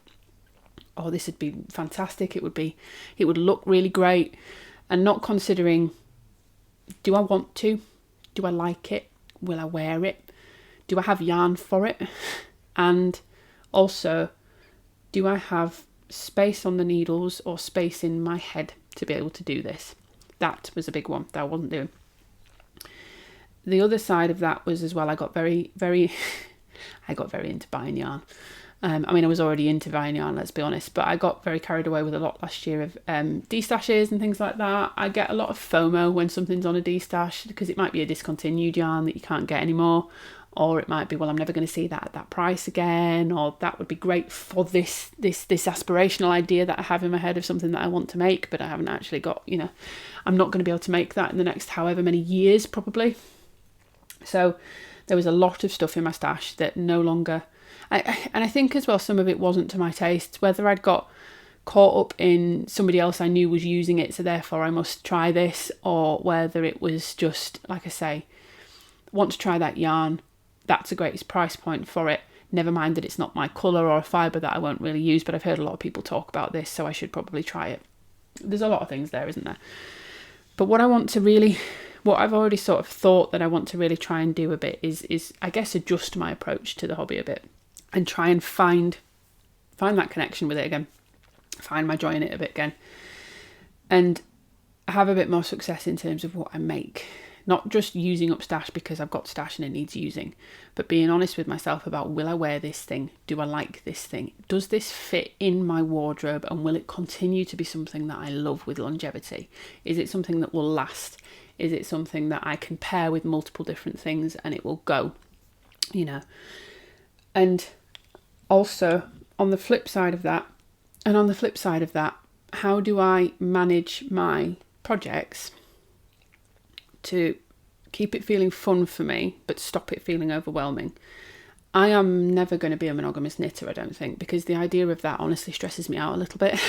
oh, this would be fantastic, it would look really great, and not considering, do I want to? Do I like it? Will I wear it? Do I have yarn for it? And also, do I have space on the needles or space in my head to be able to do this? That was a big one that I wasn't doing. The other side of that was as well, I got very, very, I got very into buying yarn. I mean, I was already into buying yarn, let's be honest, but I got very carried away with a lot last year of destashes and things like that. I get a lot of FOMO when something's on a destash, because it might be a discontinued yarn that you can't get anymore, or it might be, well, I'm never going to see that at that price again, or that would be great for this aspirational idea that I have in my head of something that I want to make, but I haven't actually got, I'm not going to be able to make that in the next however many years probably. So there was a lot of stuff in my stash that no longer, and I think as well some of it wasn't to my taste, whether I'd got caught up in somebody else I knew was using it, so therefore I must try this, or whether it was just, like I say, want to try that yarn, that's a great price point for it, never mind that it's not my colour or a fibre that I won't really use, but I've heard a lot of people talk about this, so I should probably try it. There's a lot of things there, isn't there? But what I've already sort of thought that I want to really try and do a bit is I guess adjust my approach to the hobby a bit and try and find that connection with it again, find my joy in it a bit again, and have a bit more success in terms of what I make. Not just using up stash because I've got stash and it needs using, but being honest with myself about, will I wear this thing? Do I like this thing? Does this fit in my wardrobe, and will it continue to be something that I love with longevity? Is it something that will last? Is it something that I can pair with multiple different things and it will go, And also on the flip side of that, how do I manage my projects to keep it feeling fun for me, but stop it feeling overwhelming? I am never going to be a monogamous knitter, I don't think, because the idea of that honestly stresses me out a little bit.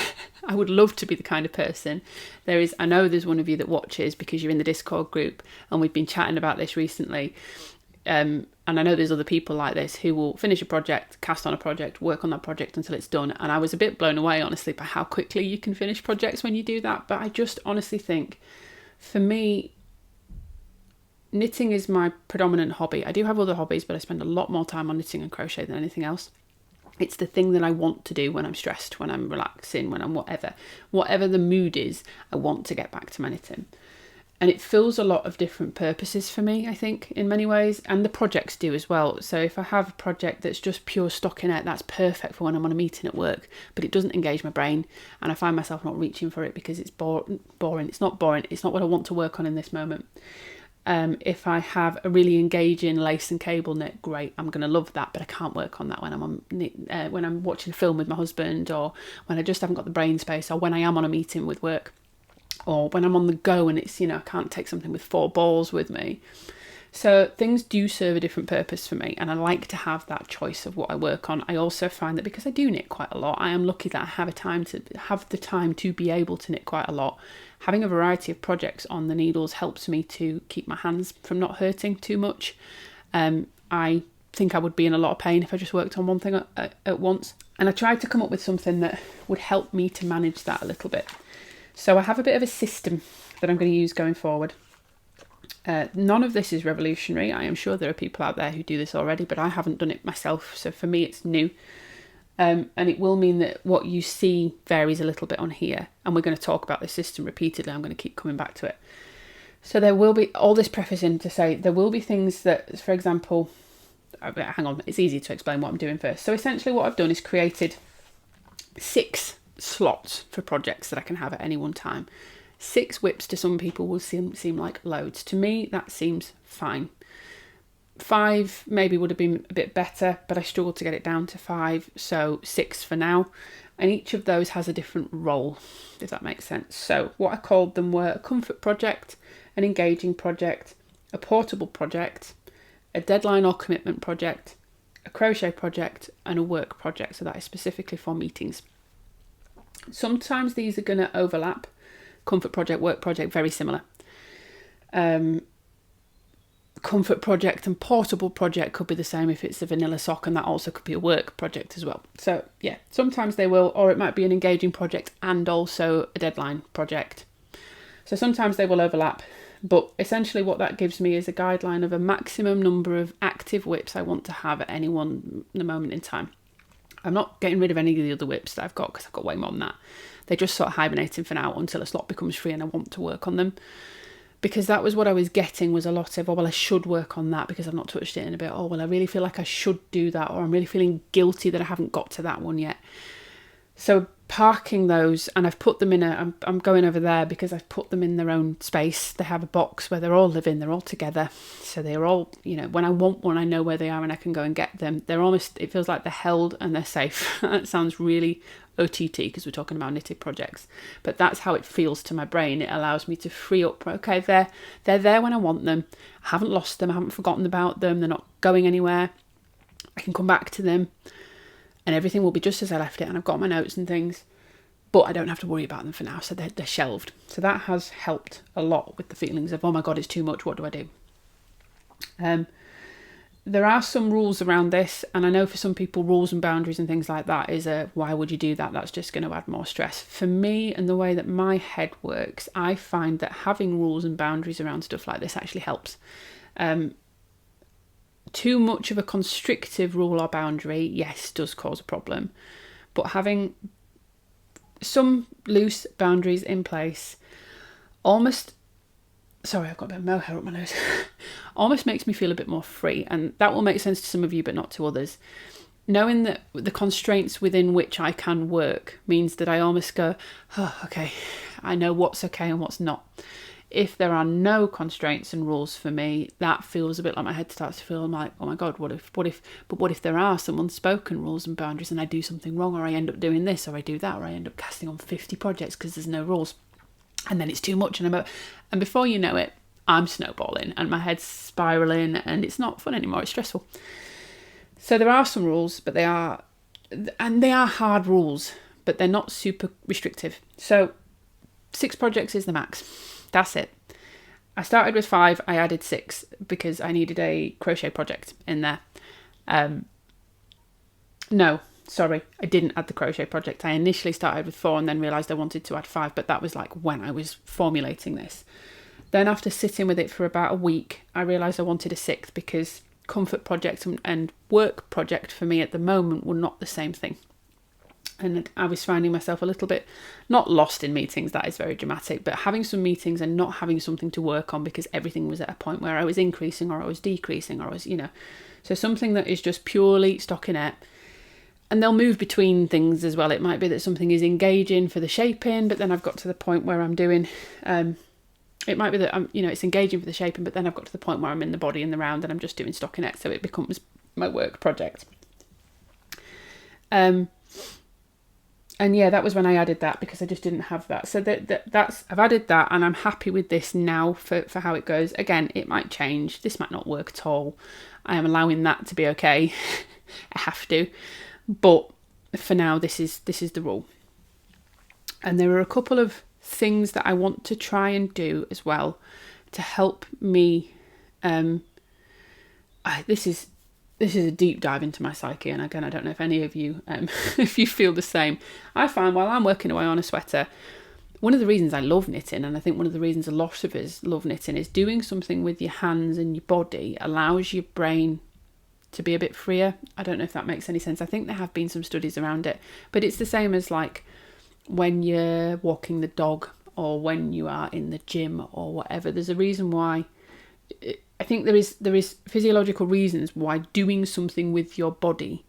I would love to be the kind of person. I know there's one of you that watches because you're in the Discord group and we've been chatting about this recently. And I know there's other people like this who will finish a project, cast on a project, work on that project until it's done. And I was a bit blown away, honestly, by how quickly you can finish projects when you do that. But I just honestly think, for me, knitting is my predominant hobby. I do have other hobbies, but I spend a lot more time on knitting and crochet than anything else. It's the thing that I want to do when I'm stressed, when I'm relaxing, when I'm whatever the mood is, I want to get back to my knitting. And it fills a lot of different purposes for me, I think, in many ways. And the projects do as well. So if I have a project that's just pure stockinette, that's perfect for when I'm on a meeting at work. But it doesn't engage my brain. And I find myself not reaching for it because it's boring. It's not boring. It's not what I want to work on in this moment. If I have a really engaging lace and cable knit, great, I'm going to love that. But I can't work on that when I'm watching a film with my husband, or when I just haven't got the brain space, or when I am on a meeting with work. Or when I'm on the go and it's, I can't take something with 4 balls with me. So things do serve a different purpose for me, and I like to have that choice of what I work on. I also find that because I do knit quite a lot, I am lucky that I have the time to be able to knit quite a lot. Having a variety of projects on the needles helps me to keep my hands from not hurting too much. I think I would be in a lot of pain if I just worked on one thing at once. And I tried to come up with something that would help me to manage that a little bit. So I have a bit of a system that I'm going to use going forward. None of this is revolutionary. I am sure there are people out there who do this already, but I haven't done it myself. So for me, it's new. And it will mean that what you see varies a little bit on here. And we're going to talk about this system repeatedly. I'm going to keep coming back to it. So there will be all this preface in to say there will be things that, for example, hang on, it's easy to explain what I'm doing first. So essentially what I've done is created 6 slots for projects that I can have at any one time. 6 whips to some people will seem like loads. To me, that seems fine. 5 maybe would have been a bit better, but I struggled to get it down to 5, so 6 for now. And each of those has a different role, if that makes sense. So what I called them were a comfort project, an engaging project, a portable project, a deadline or commitment project, a crochet project, and a work project. So that is specifically for meetings. Sometimes these are going to overlap. Comfort project, work project, very similar. Comfort project and portable project could be the same if it's a vanilla sock, and that also could be a work project as well. So yeah, sometimes they will, or it might be an engaging project and also a deadline project. So sometimes they will overlap, but essentially what that gives me is a guideline of a maximum number of active whips I want to have at any one moment in time. I'm not getting rid of any of the other whips that I've got because I've got way more than that. They're just sort of hibernating for now until a slot becomes free and I want to work on them. Because that was what I was getting, was a lot of, oh, well, I should work on that because I've not touched it in a bit. Oh, well, I really feel like I should do that, or I'm really feeling guilty that I haven't got to that one yet. So parking those, and I've put them in I'm going over there because I've put them in their own space. They have a box where they're all living, they're all together. So they're all, when I want one, I know where they are and I can go and get them. They're almost, it feels like they're held and they're safe. That sounds really OTT because we're talking about knitted projects. But that's how it feels to my brain. It allows me to free up, okay, they're there when I want them. I haven't lost them, I haven't forgotten about them, they're not going anywhere. I can come back to them. And everything will be just as I left it, and I've got my notes and things, but I don't have to worry about them for now, so they're shelved. So that has helped a lot with the feelings of, oh my God, it's too much, what do I do? There are some rules around this, and I know for some people rules and boundaries and things like that is why would you do that? That's just going to add more stress. For me, and the way that my head works, I find that having rules and boundaries around stuff like this actually helps. Too much of a constrictive rule or boundary, yes, does cause a problem. But having some loose boundaries in place almost, sorry, I've got a bit of mohair up my nose, almost makes me feel a bit more free. And that will make sense to some of you, but not to others. Knowing that the constraints within which I can work means that I almost go, oh, okay, I know what's okay and what's not. If there are no constraints and rules for me, that feels a bit like my head starts to feel like, oh my God, what if there are some unspoken rules and boundaries and I do something wrong, or I end up doing this, or I do that, or I end up casting on 50 projects because there's no rules. And then it's too much. And before you know it, I'm snowballing and my head's spiraling and it's not fun anymore. It's stressful. So there are some rules, but they are hard rules, but they're not super restrictive. So 6 projects is the max. That's it. I started with 5, I added 6 because I needed a crochet project in there. No, sorry, I didn't add the crochet project. I initially started with 4 and then realised I wanted to add 5, but that was like when I was formulating this. Then after sitting with it for about a week, I realised I wanted a 6th because comfort project and work project for me at the moment were not the same thing. And I was finding myself a little bit, not lost in meetings, that is very dramatic, but having some meetings and not having something to work on because everything was at a point where I was increasing or I was decreasing or I was, so something that is just purely stockinette. And they'll move between things as well. It might be that something is engaging for the shaping, but then I've got to the point where I'm doing, it might be that I'm, it's engaging for the shaping, but then I've got to the point where I'm in the body and the round and I'm just doing stockinette, so it becomes my work project. And yeah, that was when I added that because I just didn't have that. So that's I've added that and I'm happy with this now for how it goes. Again, it might change. This might not work at all. I am allowing that to be okay. I have to. But for now, this is the rule. And there are a couple of things that I want to try and do as well to help me. This is a deep dive into my psyche, and again, I don't know if any of you, if you feel the same. I find while I'm working away on a sweater, one of the reasons I love knitting, and I think one of the reasons a lot of us love knitting, is doing something with your hands and your body allows your brain to be a bit freer. I don't know if that makes any sense. I think there have been some studies around it, but it's the same as like when you're walking the dog or when you are in the gym or whatever. There's a reason why. I think there is physiological reasons why doing something with your body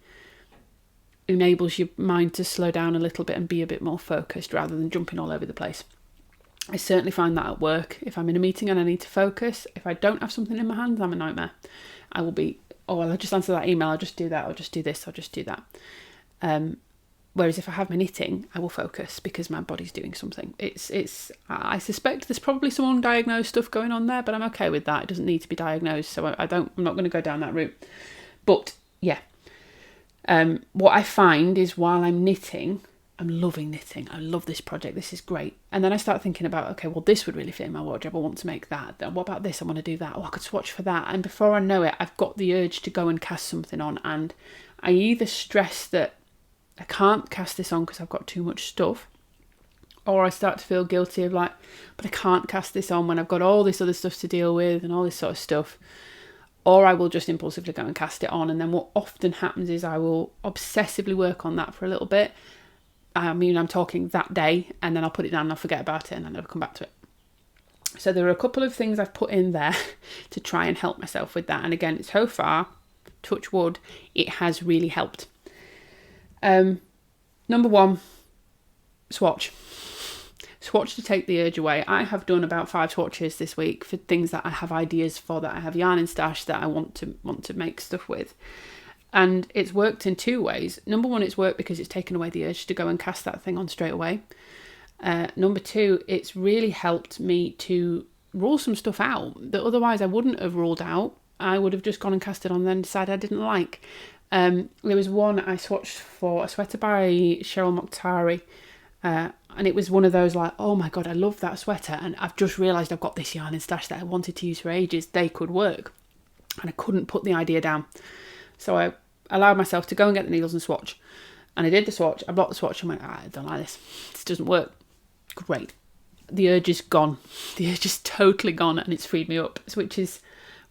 enables your mind to slow down a little bit and be a bit more focused rather than jumping all over the place. I certainly find that at work. If I'm in a meeting and I need to focus, if I don't have something in my hands, I'm a nightmare. I will be, I'll just answer that email, I'll just do that, I'll just do this, I'll just do that. Whereas if I have my knitting, I will focus because my body's doing something. I suspect there's probably some undiagnosed stuff going on there, but I'm okay with that. It doesn't need to be diagnosed, so I'm not going to go down that route. But yeah, what I find is while I'm knitting, I'm loving knitting. I love this project. This is great. And then I start thinking about, okay, well, this would really fit in my wardrobe. I want to make that. What about this? I want to do that. Oh, I could swatch for that. And before I know it, I've got the urge to go and cast something on. And I either stress that I can't cast this on because I've got too much stuff, or I start to feel guilty of like, but I can't cast this on when I've got all this other stuff to deal with and all this sort of stuff. Or I will just impulsively go and cast it on. And then what often happens is I will obsessively work on that for a little bit. I mean, I'm talking that day, and then I'll put it down and I'll forget about it and I'll never come back to it. So there are a couple of things I've put in there to try and help myself with that. And again, so far, touch wood, it has really helped. Number 1, swatch. Swatch to take the urge away. I have done about 5 swatches this week for things that I have ideas for, that I have yarn in stash that I want to make stuff with. And it's worked in 2 ways. Number 1, it's worked because it's taken away the urge to go and cast that thing on straight away. Number 2, it's really helped me to rule some stuff out that otherwise I wouldn't have ruled out. I would have just gone and cast it on and then decided I didn't like. There was one I swatched for a sweater by Shawl, and it was one of those like, oh my god, I love that sweater, and I've just realised I've got this yarn in stash that I wanted to use for ages. They could work, and I couldn't put the idea down. So I allowed myself to go and get the needles and swatch, and I did the swatch. I blocked the swatch and went, I don't like this. This doesn't work. Great. The urge is gone. The urge is totally gone, and it's freed me up, which is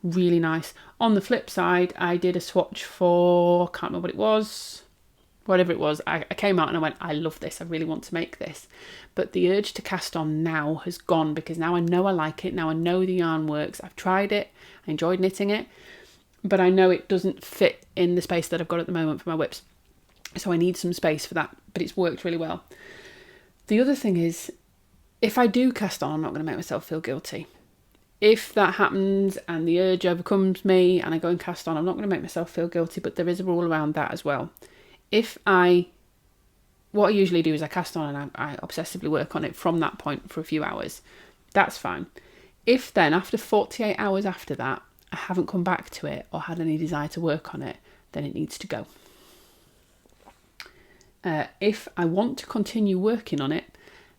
really nice. On the flip side, I did a swatch for, can't remember what it was, whatever it was. I came out and I went, I love this, I really want to make this. But the urge to cast on now has gone, because now I know I like it, now I know the yarn works, I've tried it, I enjoyed knitting it, but I know it doesn't fit in the space that I've got at the moment for my whips. So I need some space for that, but it's worked really well. The other thing is, if I do cast on, I'm not going to make myself feel guilty. If that happens and the urge overcomes me and I go and cast on, I'm not going to make myself feel guilty, but there is a rule around that as well. What I usually do is I cast on and I obsessively work on it from that point for a few hours. That's fine. If then, after 48 hours after that, I haven't come back to it or had any desire to work on it, then it needs to go. If I want to continue working on it,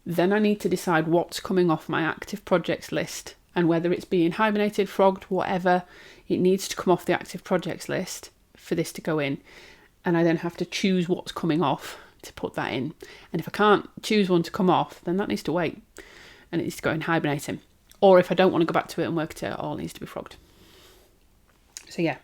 then I need to decide what's coming off my active projects list, and whether it's being hibernated, frogged, whatever, it needs to come off the active projects list for this to go in. And I then have to choose what's coming off to put that in. And if I can't choose one to come off, then that needs to wait and it needs to go in hibernating. Or if I don't want to go back to it and work at it all, it needs to be frogged. So yeah,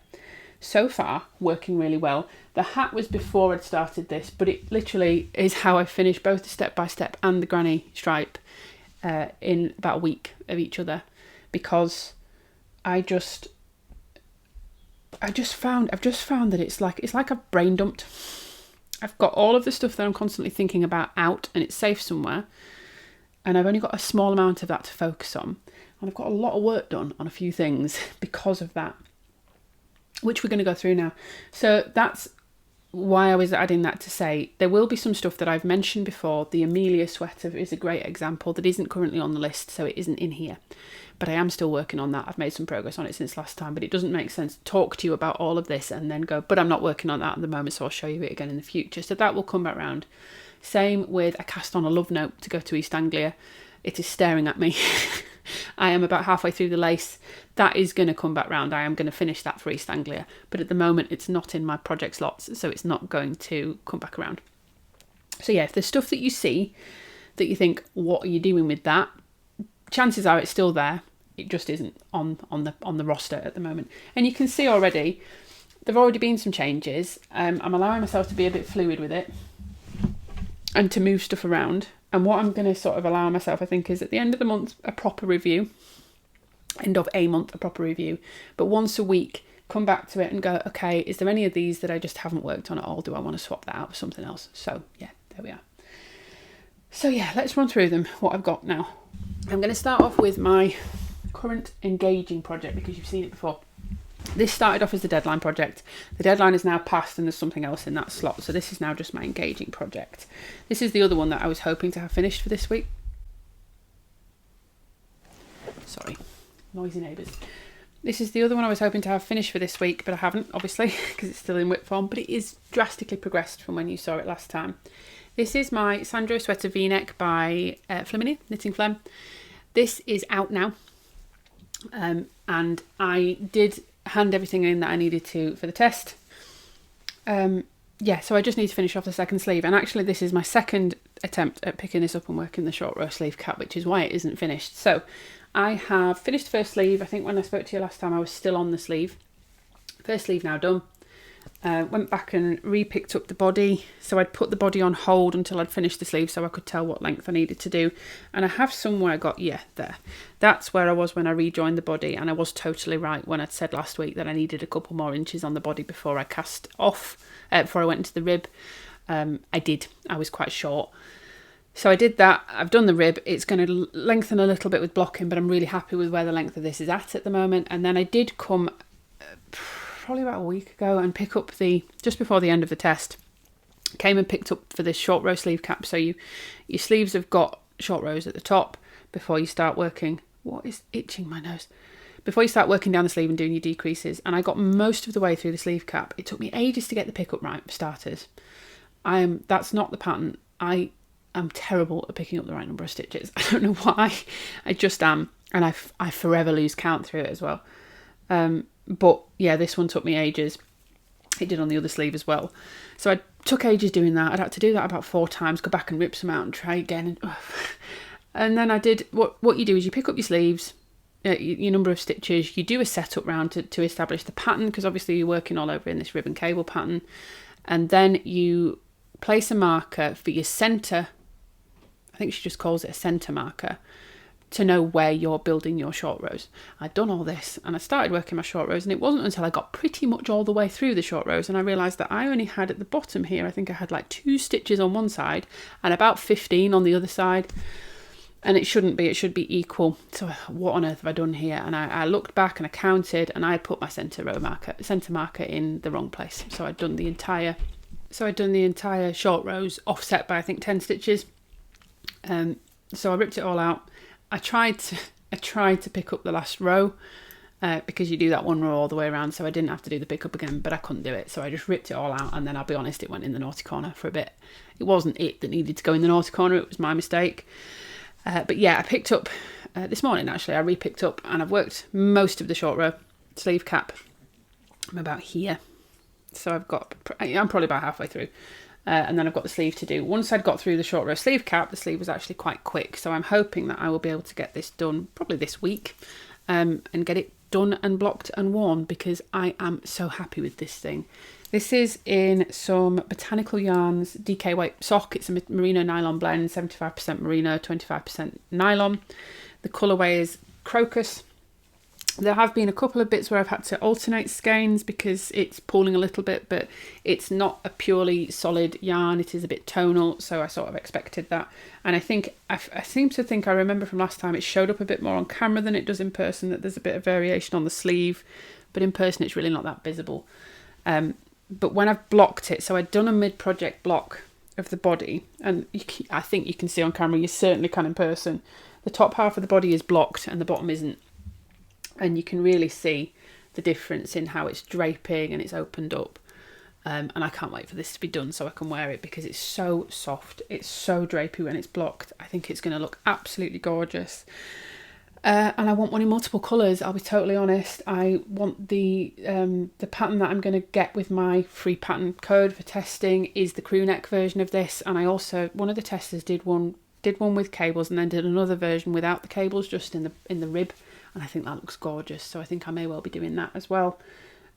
so far working really well. The hat was before I'd started this, but it literally is how I finished both the step by step and the granny stripe in about a week of each other, because I've just found that it's like I've brain dumped. I've got all of the stuff that I'm constantly thinking about out, and it's safe somewhere, and I've only got a small amount of that to focus on, and I've got a lot of work done on a few things because of that, which we're going to go through now. So that's why I was adding that, to say there will be some stuff that I've mentioned before. The Amelia sweater is a great example that isn't currently on the list, so it isn't in here, but I am still working on that. I've made some progress on it since last time, but it doesn't make sense to talk to you about all of this and then go, but I'm not working on that at the moment, so I'll show you it again in the future. So that will come back round. Same with a cast on a love note to go to East Anglia. It is staring at me. I am about halfway through the lace. That is going to come back round. I am going to finish that for East Anglia, but at the moment it's not in my project slots, so it's not going to come back around. So yeah, if there's stuff that you see that you think, what are you doing with that? Chances are it's still there. It just isn't on the roster at the moment. And you can see already, there've already been some changes. I'm allowing myself to be a bit fluid with it and to move stuff around. And what I'm going to sort of allow myself, I think, is at the end of the month, a proper review. End of a month, a proper review. But once a week, come back to it and go, okay, is there any of these that I just haven't worked on at all? Do I want to swap that out for something else? So yeah, there we are. So yeah, let's run through them, what I've got now. I'm going to start off with my current engaging project, because you've seen it before. This started off as the deadline project. The deadline is now passed and there's something else in that slot. So this is now just my engaging project. This is the other one that I was hoping to have finished for this week. Sorry, noisy neighbours. This is the other one I was hoping to have finished for this week, but I haven't, obviously, because it's still in whip form, but it is drastically progressed from when you saw it last time. This is my Sandro sweater v-neck by Flimini, Knitting Flem. This is out now. And I did hand everything in that I needed to for the test. Yeah, so I just need to finish off the second sleeve, and actually this is my second attempt at picking this up and working the short row sleeve cap, which is why it isn't finished. So I have finished the first sleeve. I think when I spoke to you last time I was still on the sleeve. First sleeve now done. Went back and re-picked up the body, so I'd put the body on hold until I'd finished the sleeve so I could tell what length I needed to do. And I have somewhere got, yeah, there. That's where I was when I rejoined the body, and I was totally right when I'd said last week that I needed a couple more inches on the body before I cast off, before I went into the rib. I did. I was quite short. So I did that. I've done the rib. It's going to lengthen a little bit with blocking, but I'm really happy with where the length of this is at the moment. And then I did come probably about a week ago and pick up just before the end of the test, came and picked up for this short row sleeve cap. So your sleeves have got short rows at the top before you start working. What is itching my nose? Before you start working down the sleeve and doing your decreases. And I got most of the way through the sleeve cap. It took me ages to get the pickup right for starters. That's not the pattern. I am terrible at picking up the right number of stitches. I don't know why. I just am. And I forever lose count through it as well. But yeah, this one took me ages. It did on the other sleeve as well. So I took ages doing that. I'd had to do that about 4 times, go back and rip some out and try again. And then I did, what you do is you pick up your sleeves, your number of stitches, you do a setup round to establish the pattern, because obviously you're working all over in this ribbon cable pattern. And then you place a marker for your centre. I think she just calls it a centre marker, to know where you're building your short rows. I'd done all this and I started working my short rows, and it wasn't until I got pretty much all the way through the short rows and I realised that I only had at the bottom here, I think I had like 2 stitches on one side and about 15 on the other side, and it shouldn't be, it should be equal. So what on earth have I done here? And I looked back and I counted, and I had put my centre marker in the wrong place. So I'd done the entire short rows offset by I think 10 stitches. So I ripped it all out. I tried to pick up the last row, because you do that one row all the way around, so I didn't have to do the pickup again, but I couldn't do it, so I just ripped it all out, and then I'll be honest, it went in the naughty corner for a bit. It wasn't it that needed to go in the naughty corner, it was my mistake. But yeah, I picked up, this morning actually, I re-picked up, and I've worked most of the short row sleeve cap. I'm about here, so I'm probably about halfway through. And then I've got the sleeve to do. Once I'd got through the short row sleeve cap, the sleeve was actually quite quick, so I'm hoping that I will be able to get this done probably this week, and get it done and blocked and worn, because I am so happy with this thing. This is in some Botanical Yarns DK White sock. It's a merino nylon blend, 75% merino, 25% nylon. The colourway is Crocus. There have been a couple of bits where I've had to alternate skeins because it's pulling a little bit, but it's not a purely solid yarn. It is a bit tonal, so I sort of expected that. And I seem to think I remember from last time it showed up a bit more on camera than it does in person, that there's a bit of variation on the sleeve, but in person it's really not that visible. But when I've blocked it, so I'd done a mid-project block of the body, and I think you can see on camera, you certainly can in person, the top half of the body is blocked and the bottom isn't. And you can really see the difference in how it's draping and it's opened up. And I can't wait for this to be done so I can wear it, because it's so soft. It's so drapey when it's blocked. I think it's going to look absolutely gorgeous. And I want one in multiple colours, I'll be totally honest. I want the pattern that I'm going to get with my free pattern code for testing is the crew neck version of this. And I also, one of the testers did one with cables and then did another version without the cables, just in the rib. And I think that looks gorgeous, so I think I may well be doing that as well.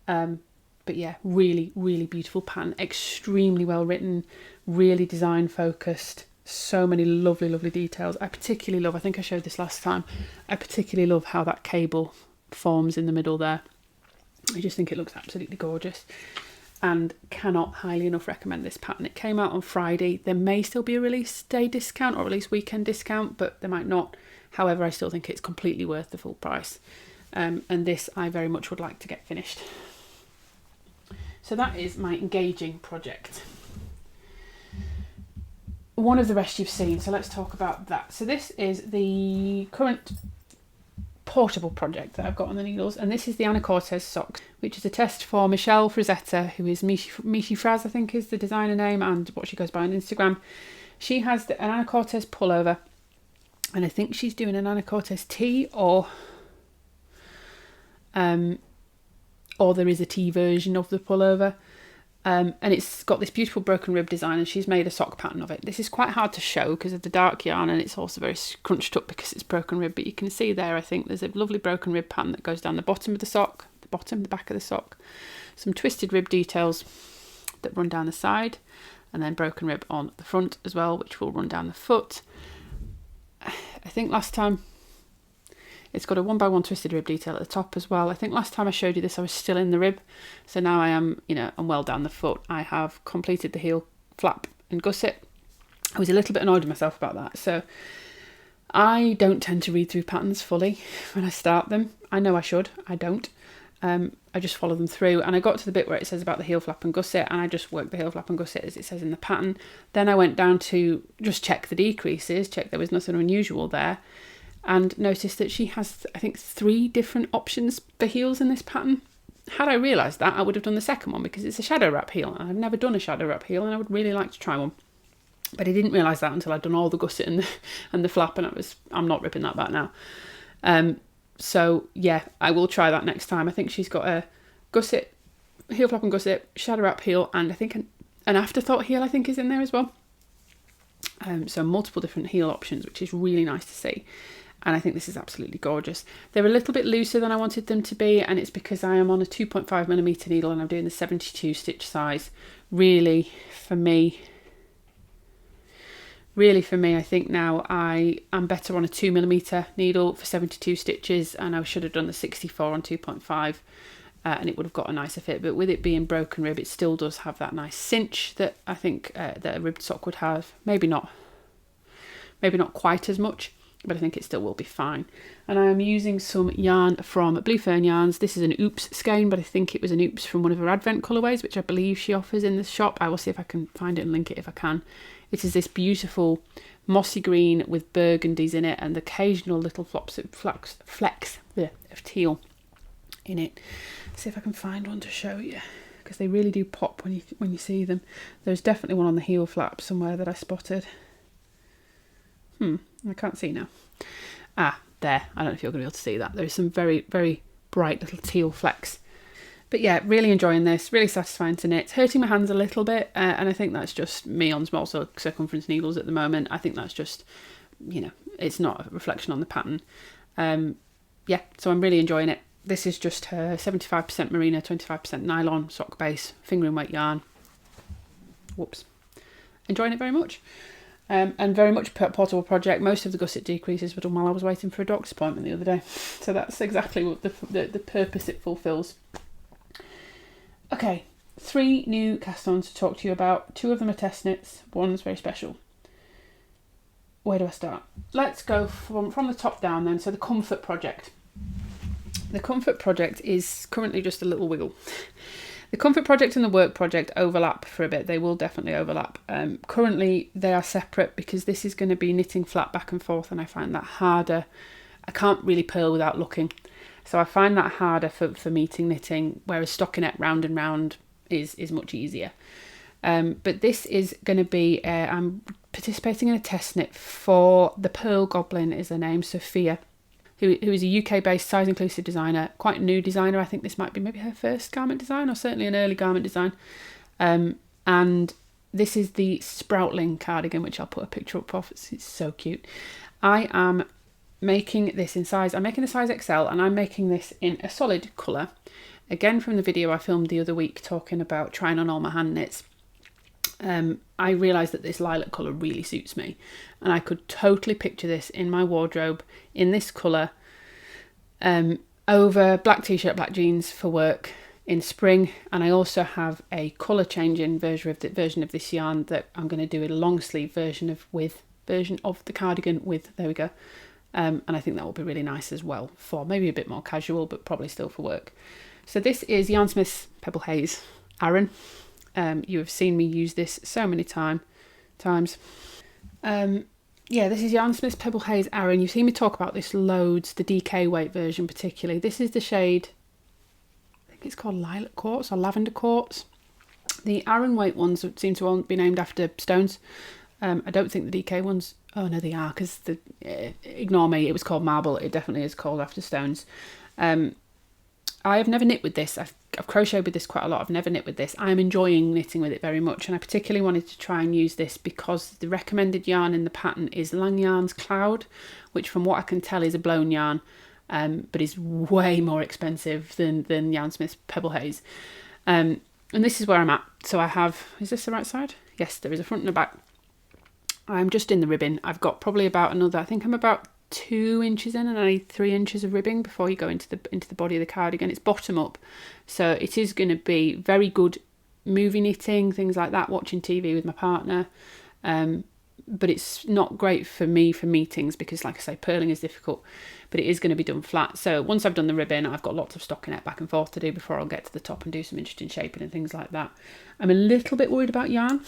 But yeah, really, really beautiful pattern, extremely well written, really design focused, so many lovely, lovely details. I particularly love, I think I showed this last time, I particularly love how that cable forms in the middle there. I just think it looks absolutely gorgeous, and cannot highly enough recommend this pattern. It came out on Friday. There may still be a release day discount or release weekend discount, but there might not. However, I still think it's completely worth the full price. And this I very much would like to get finished. So that is my engaging project. One of the rest you've seen, so let's talk about that. So this is the current portable project that I've got on the needles, and this is the Anacortes socks, which is a test for Michelle Frazetta, who is Michi Fraz, I think is the designer name, and what she goes by on Instagram. She has an Anacortes pullover, and I think she's doing an Anacortes tee, or there is a tee version of the pullover. And it's got this beautiful broken rib design, and she's made a sock pattern of it. This is quite hard to show because of the dark yarn, and it's also very crunched up because it's broken rib, but you can see there, I think there's a lovely broken rib pattern that goes down the bottom of the sock, the back of the sock, some twisted rib details that run down the side, and then broken rib on the front as well, which will run down the foot. I think last time it's got a 1x1 twisted rib detail at the top as well. I think last time I showed you this I was still in the rib, so now I am, I'm well down the foot. I have completed the heel flap and gusset. I was a little bit annoyed with myself about that. So I don't tend to read through patterns fully when I start them. I know I should, I don't. I just follow them through, and I got to the bit where it says about the heel flap and gusset, and I just worked the heel flap and gusset as it says in the pattern. Then I went down to just check the decreases, check there was nothing unusual there, and noticed that she has, I think, 3 different options for heels in this pattern. Had I realised that, I would have done the second one, because it's a shadow wrap heel, and I've never done a shadow wrap heel, and I would really like to try one. But I didn't realise that until I'd done all the gusset and the flap, and I'm not ripping that back now. So yeah, I will try that next time. I think she's got a gusset, heel flap and gusset, shadow wrap heel, and I think an afterthought heel I think is in there as well. So multiple different heel options, which is really nice to see. And I think this is absolutely gorgeous. They're a little bit looser than I wanted them to be, and it's because I am on a 2.5mm needle and I'm doing the 72 stitch size. Really, for me, I think now I am better on a 2mm needle for 72 stitches, and I should have done the 64 on 2.5, and it would have got a nicer fit. But with it being broken rib, it still does have that nice cinch that I think that a ribbed sock would have. Maybe not quite as much, but I think it still will be fine. And I am using some yarn from Blue Fern Yarns. This is an Oops skein, but I think it was an Oops from one of her Advent colourways, which I believe she offers in the shop. I will see if I can find it and link it if I can. It is this beautiful mossy green with burgundies in it, and occasional little flecks of teal. in it. See if I can find one to show you, because they really do pop when you see them. There's definitely one on the heel flap somewhere that I spotted. I can't see now. Ah, there. I don't know if you're going to be able to see that. There's some very, very bright little teal flecks. But yeah, really enjoying this. Really satisfying to knit. It's hurting my hands a little bit, and I think that's just me on small circumference needles at the moment. I think that's just, you know, it's not a reflection on the pattern. Yeah, so I'm really enjoying it. This is just her 75% merino, 25% nylon sock base, fingering weight yarn. Whoops. Enjoying it very much. And very much a portable project. Most of the gusset decreases were done while I was waiting for a doctor's appointment the other day. So that's exactly what the purpose it fulfills. Okay, 3 new cast-ons to talk to you about. 2 of them are test knits, one's very special. Where do I start? Let's go from the top down then. So the comfort project. The comfort project is currently just a little wiggle. The comfort project and the work project overlap for a bit. They will definitely overlap. Currently they are separate because this is going to be knitting flat back and forth, and I find that harder. I can't really purl without looking. So I find that harder for meeting knitting, whereas stockinette round and round is much easier. But this is going to be, I'm participating in a test knit for the Pearl Goblin is her name, Sophia, who is a UK-based size-inclusive designer, quite a new designer. I think this might be maybe her first garment design, or certainly an early garment design. And this is the Sproutling cardigan, which I'll put a picture up of. It's so cute. I am making this in size, I'm making a size XL, and I'm making this in a solid colour. Again, from the video I filmed the other week talking about trying on all my hand knits, I realised that this lilac colour really suits me, and I could totally picture this in my wardrobe in this colour, over black t-shirt, black jeans for work in spring. And I also have a colour changing version of this yarn that I'm going to do a long sleeve version of the cardigan with, there we go. And I think that will be really nice as well, for maybe a bit more casual, but probably still for work. So this is Yarnsmith's Pebble Haze Aran. You have seen me use this so many times. Yeah, this is Yarnsmith's Pebble Haze Aran. You've seen me talk about this loads, the DK weight version particularly. This is the shade, I think it's called Lilac Quartz or Lavender Quartz. The Aran weight ones seem to all be named after stones. I don't think the DK ones, oh no they are, because ignore me, it was called Marble. It definitely is called after stones. I have never knit with this. I've crocheted with this quite a lot. I've never knit with this. I'm enjoying knitting with it very much, and I particularly wanted to try and use this because the recommended yarn in the pattern is Langyarn's Cloud, which from what I can tell is a blown yarn, but is way more expensive than Yarnsmith's Pebble Haze. And this is where I'm at. So I have, is this the right side? Yes, there is a front and a back. I'm just in the ribbing. I've got probably about another, I think I'm about 2 inches in, and I need 3 inches of ribbing before you go into the body of the cardigan. It's bottom up, so it is going to be very good movie knitting, things like that, watching TV with my partner. But it's not great for me for meetings because, like I say, purling is difficult, but it is going to be done flat. So once I've done the ribbon, I've got lots of stockinette back and forth to do before I'll get to the top and do some interesting shaping and things like that. I'm a little bit worried about yarn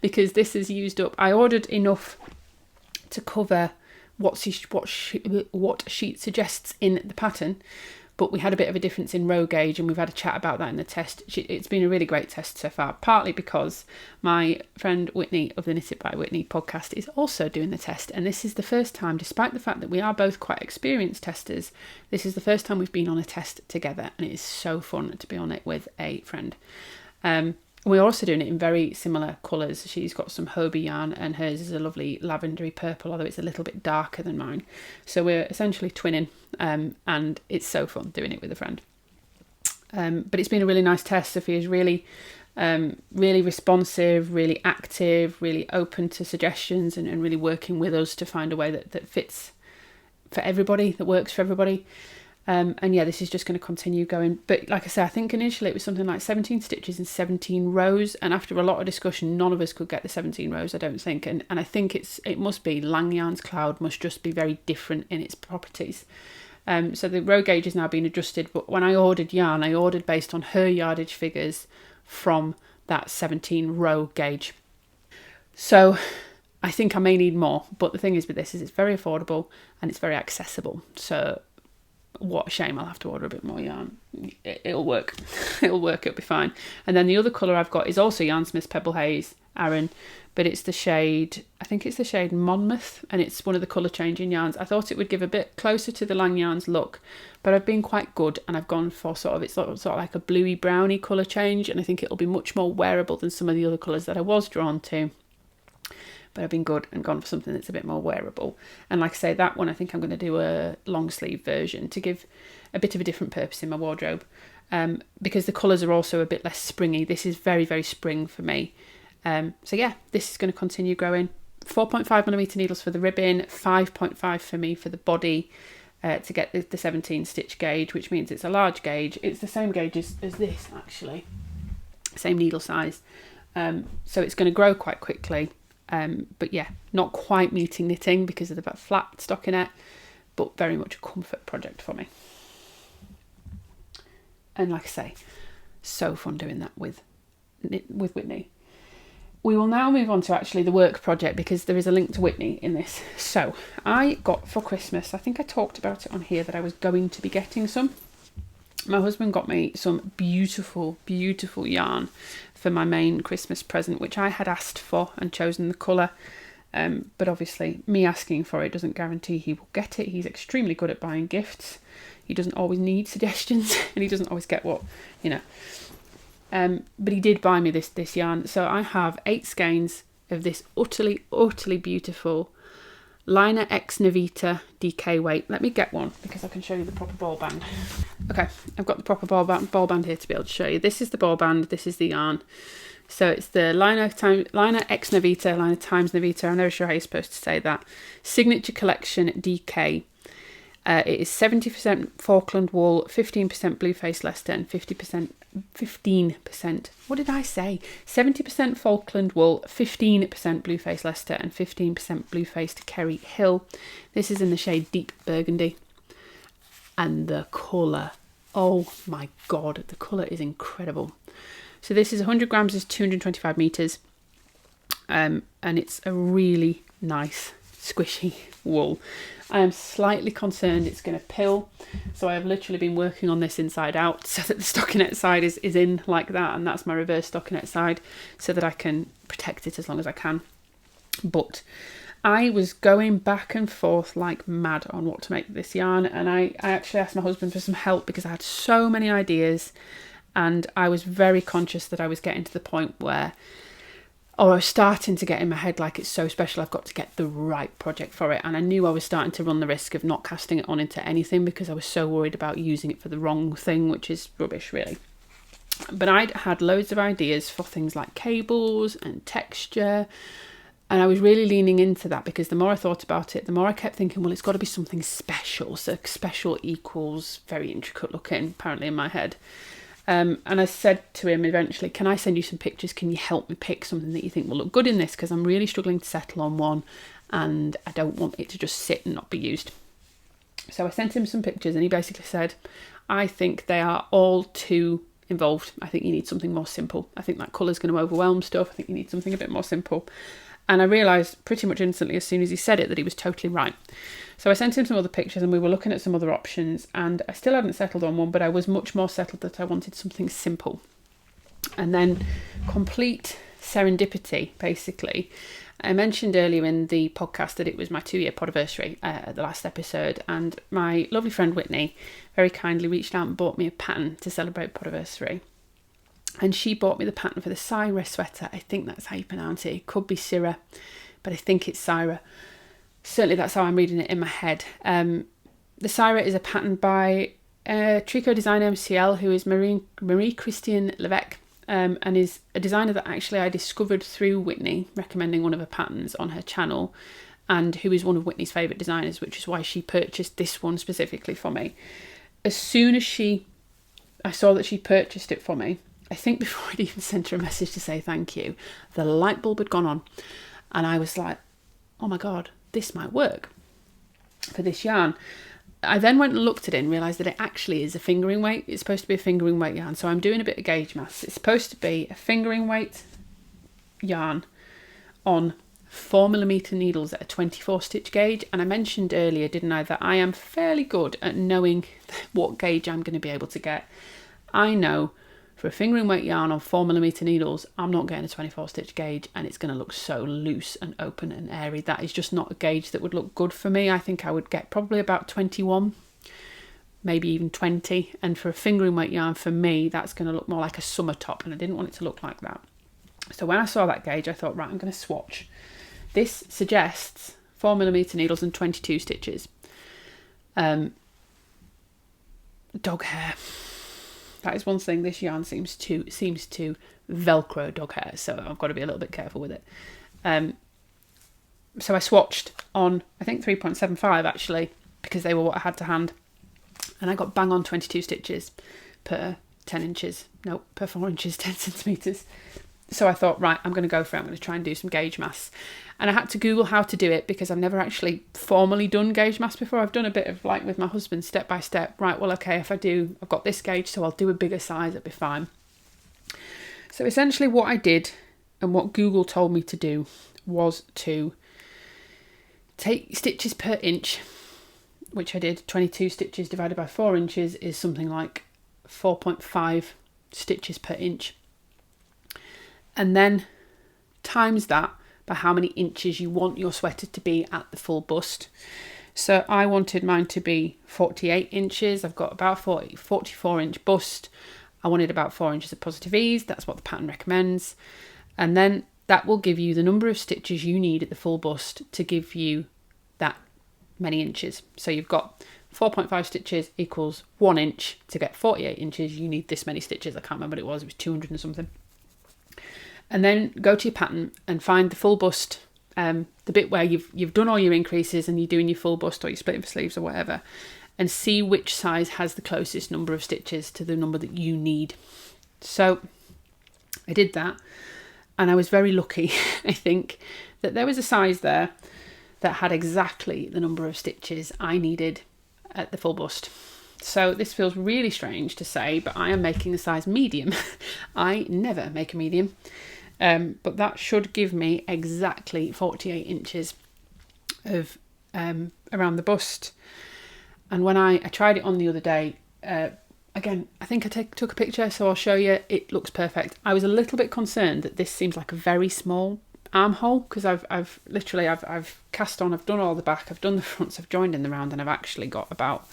because this is used up. I ordered enough to cover what sheet suggests in the pattern, but we had a bit of a difference in row gauge, and we've had a chat about that in the test. It's been a really great test so far, partly because my friend Whitney of the Knit It by Whitney podcast is also doing the test, and this is the first time, despite the fact that we are both quite experienced testers, this is the first time we've been on a test together, and it is so fun to be on it with a friend. We're also doing it in very similar colours. She's got some Hobie yarn and hers is a lovely lavendery purple, although it's a little bit darker than mine. So we're essentially twinning, and it's so fun doing it with a friend. But it's been a really nice test. Sophia's really responsive, really active, really open to suggestions, and really working with us to find a way that fits for everybody, that works for everybody. And yeah, this is just going to continue going. But like I said, I think initially it was something like 17 stitches and 17 rows. And after a lot of discussion, none of us could get the 17 rows, I don't think. And I think it must be Langyarn's Cloud must just be very different in its properties. So the row gauge is now being adjusted. But when I ordered yarn, I ordered based on her yardage figures from that 17 row gauge. So I think I may need more. But the thing is with this is it's very affordable and it's very accessible. So what a shame, I'll have to order a bit more yarn. It'll work. It'll work, it'll be fine. And then the other colour I've got is also Yarnsmith's Pebble Haze Aran, but it's the shade, I think it's the shade Monmouth, and it's one of the colour changing yarns. I thought it would give a bit closer to the Lang Yarns look, but I've been quite good, and I've gone for it's sort of like a bluey browny colour change, and I think it'll be much more wearable than some of the other colours that I was drawn to. But I've been good and gone for something that's a bit more wearable. And like I say, that one I think I'm going to do a long sleeve version to give a bit of a different purpose in my wardrobe, because the colours are also a bit less springy. This is very, very spring for me. So yeah, this is going to continue growing. 4.5mm needles for the ribbon, 5.5 for me for the body, to get the 17 stitch gauge, which means it's a large gauge. It's the same gauge as this, actually. Same needle size. So it's going to grow quite quickly. But yeah, not quite meeting knitting because of the flat stockinette, but very much a comfort project for me. And like I say, so fun doing that with Whitney. We will now move on to actually the work project, because there is a link to Whitney in this. So I got for Christmas, I think I talked about it on here, that I was going to be getting some. My husband got me some beautiful, beautiful yarn for my main Christmas present, which I had asked for and chosen the colour. But obviously me asking for it doesn't guarantee he will get it. He's extremely good at buying gifts. He doesn't always need suggestions and he doesn't always get what, you know. But he did buy me this yarn. So I have 8 skeins of this utterly, utterly beautiful Liner X Navita DK weight. Let me get one because I can show you the proper ball band. Okay, I've got the proper ball band here to be able to show you. This is the ball band, this is the yarn. So it's the Liner X Navita, Liner times Navita, I'm never sure how you're supposed to say that. Signature Collection DK. It is 70% Falkland wool, 15% Blueface Leicester, and 15%, what did I say? 70% Falkland wool, 15% Blueface Leicester, and 15% Bluefaced Kerry Hill. This is in the shade Deep Burgundy. And the colour, oh my God, the colour is incredible. So this is 100 grams, is 225 metres. And it's a really nice, squishy wool. I am slightly concerned it's going to pill, so I have literally been working on this inside out so that the stockinette side is in like that, and that's my reverse stockinette side, so that I can protect it as long as I can. But I was going back and forth like mad on what to make of this yarn, and I actually asked my husband for some help because I had so many ideas, and I was very conscious that I was getting to the point where, I was starting to get in my head like it's so special, I've got to get the right project for it. And I knew I was starting to run the risk of not casting it on into anything because I was so worried about using it for the wrong thing, which is rubbish really. But I'd had loads of ideas for things like cables and texture, and I was really leaning into that because the more I thought about it, the more I kept thinking, well, it's got to be something special. So special equals very intricate looking, apparently in my head. And I said to him eventually, can I send you some pictures? Can you help me pick something that you think will look good in this? Because I'm really struggling to settle on one and I don't want it to just sit and not be used. So I sent him some pictures and he basically said, I think they are all too involved. I think you need something more simple. I think that colour's going to overwhelm stuff. I think you need something a bit more simple. And I realised pretty much instantly as soon as he said it that he was totally right. So I sent him some other pictures and we were looking at some other options, and I still hadn't settled on one, but I was much more settled that I wanted something simple. And then complete serendipity, basically. I mentioned earlier in the podcast that it was my 2-year Potversary at the last episode, and my lovely friend Whitney very kindly reached out and bought me a pattern to celebrate Potversary. And she bought me the pattern for the Cyra sweater. I think that's how you pronounce it. It could be Cyra, but I think it's Cyra. Certainly that's how I'm reading it in my head. The Cyra is a pattern by tricot designer MCL, who is Marie-Christian Levesque, and is a designer that actually I discovered through Whitney, recommending one of her patterns on her channel, and who is one of Whitney's favourite designers, which is why she purchased this one specifically for me. As soon as I saw that she purchased it for me, I think before I'd even sent her a message to say thank you, the light bulb had gone on and I was like, oh my God, this might work for this yarn. I then went and looked at it and realised that it actually is a fingering weight. It's supposed to be a fingering weight yarn. So I'm doing a bit of gauge maths. It's supposed to be a fingering weight yarn on 4mm needles at a 24 stitch gauge, and I mentioned earlier, didn't I, that I am fairly good at knowing what gauge I'm going to be able to get. I know for a fingering weight yarn on 4mm needles, I'm not getting a 24 stitch gauge, and it's going to look so loose and open and airy. That is just not a gauge that would look good for me. I think I would get probably about 21, maybe even 20, and for a fingering weight yarn, for me, that's going to look more like a summer top, and I didn't want it to look like that. So when I saw that gauge, I thought, right, I'm going to swatch. This suggests 4mm needles and 22 stitches. Dog hair. That is one thing. This yarn seems to Velcro dog hair, so I've got to be a little bit careful with it. So I swatched on, I think 3.75 actually, because they were what I had to hand, and I got bang on 22 stitches per 10 inches. No, per 4 inches, 10 centimetres. So I thought, right, I'm going to go for it. I'm going to try and do some gauge maths. And I had to Google how to do it because I've never actually formally done gauge maths before. I've done a bit of like with my husband, step by step. Right, well, okay, if I do, I've got this gauge, so I'll do a bigger size, it'll be fine. So essentially what I did and what Google told me to do was to take stitches per inch, which I did. 22 stitches divided by 4 inches is something like 4.5 stitches per inch. And then times that by how many inches you want your sweater to be at the full bust. So I wanted mine to be 48 inches. I've got about 44 inch bust. I wanted about 4 inches of positive ease. That's what the pattern recommends. And then that will give you the number of stitches you need at the full bust to give you that many inches. So you've got 4.5 stitches equals 1 inch. To get 48 inches, you need this many stitches. I can't remember what it was 200 and something. And then go to your pattern and find the full bust, the bit where you've done all your increases and you're doing your full bust or you're splitting for sleeves or whatever, and see which size has the closest number of stitches to the number that you need. So I did that, and I was very lucky, I think, that there was a size there that had exactly the number of stitches I needed at the full bust. So this feels really strange to say, but I am making a size medium. I never make a medium. But that should give me exactly 48 inches of around the bust. And when I tried it on the other day, again, I think I took a picture, so I'll show you. It looks perfect. I was a little bit concerned that this seems like a very small armhole, because I've literally cast on, I've done all the back, I've done the fronts, I've joined in the round, and I've actually got about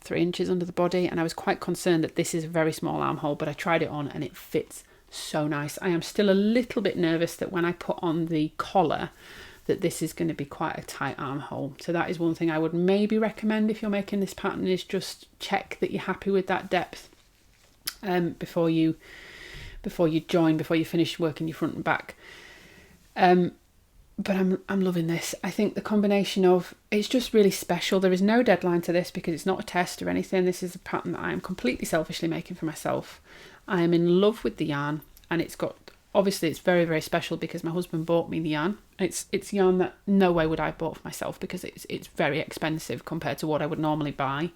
3 inches under the body, and I was quite concerned that this is a very small armhole, but I tried it on and it fits so nice. I am still a little bit nervous that when I put on the collar that this is going to be quite a tight armhole. So that is one thing I would maybe recommend if you're making this pattern, is just check that you're happy with that depth before you join, before you finish working your front and back. But I'm loving this. I think the combination of, it's just really special. There is no deadline to this because it's not a test or anything. This is a pattern that I am completely selfishly making for myself. I am in love with the yarn, and it's got, obviously it's very, very special because my husband bought me the yarn. It's yarn that no way would I have bought for myself because it's very expensive compared to what I would normally buy.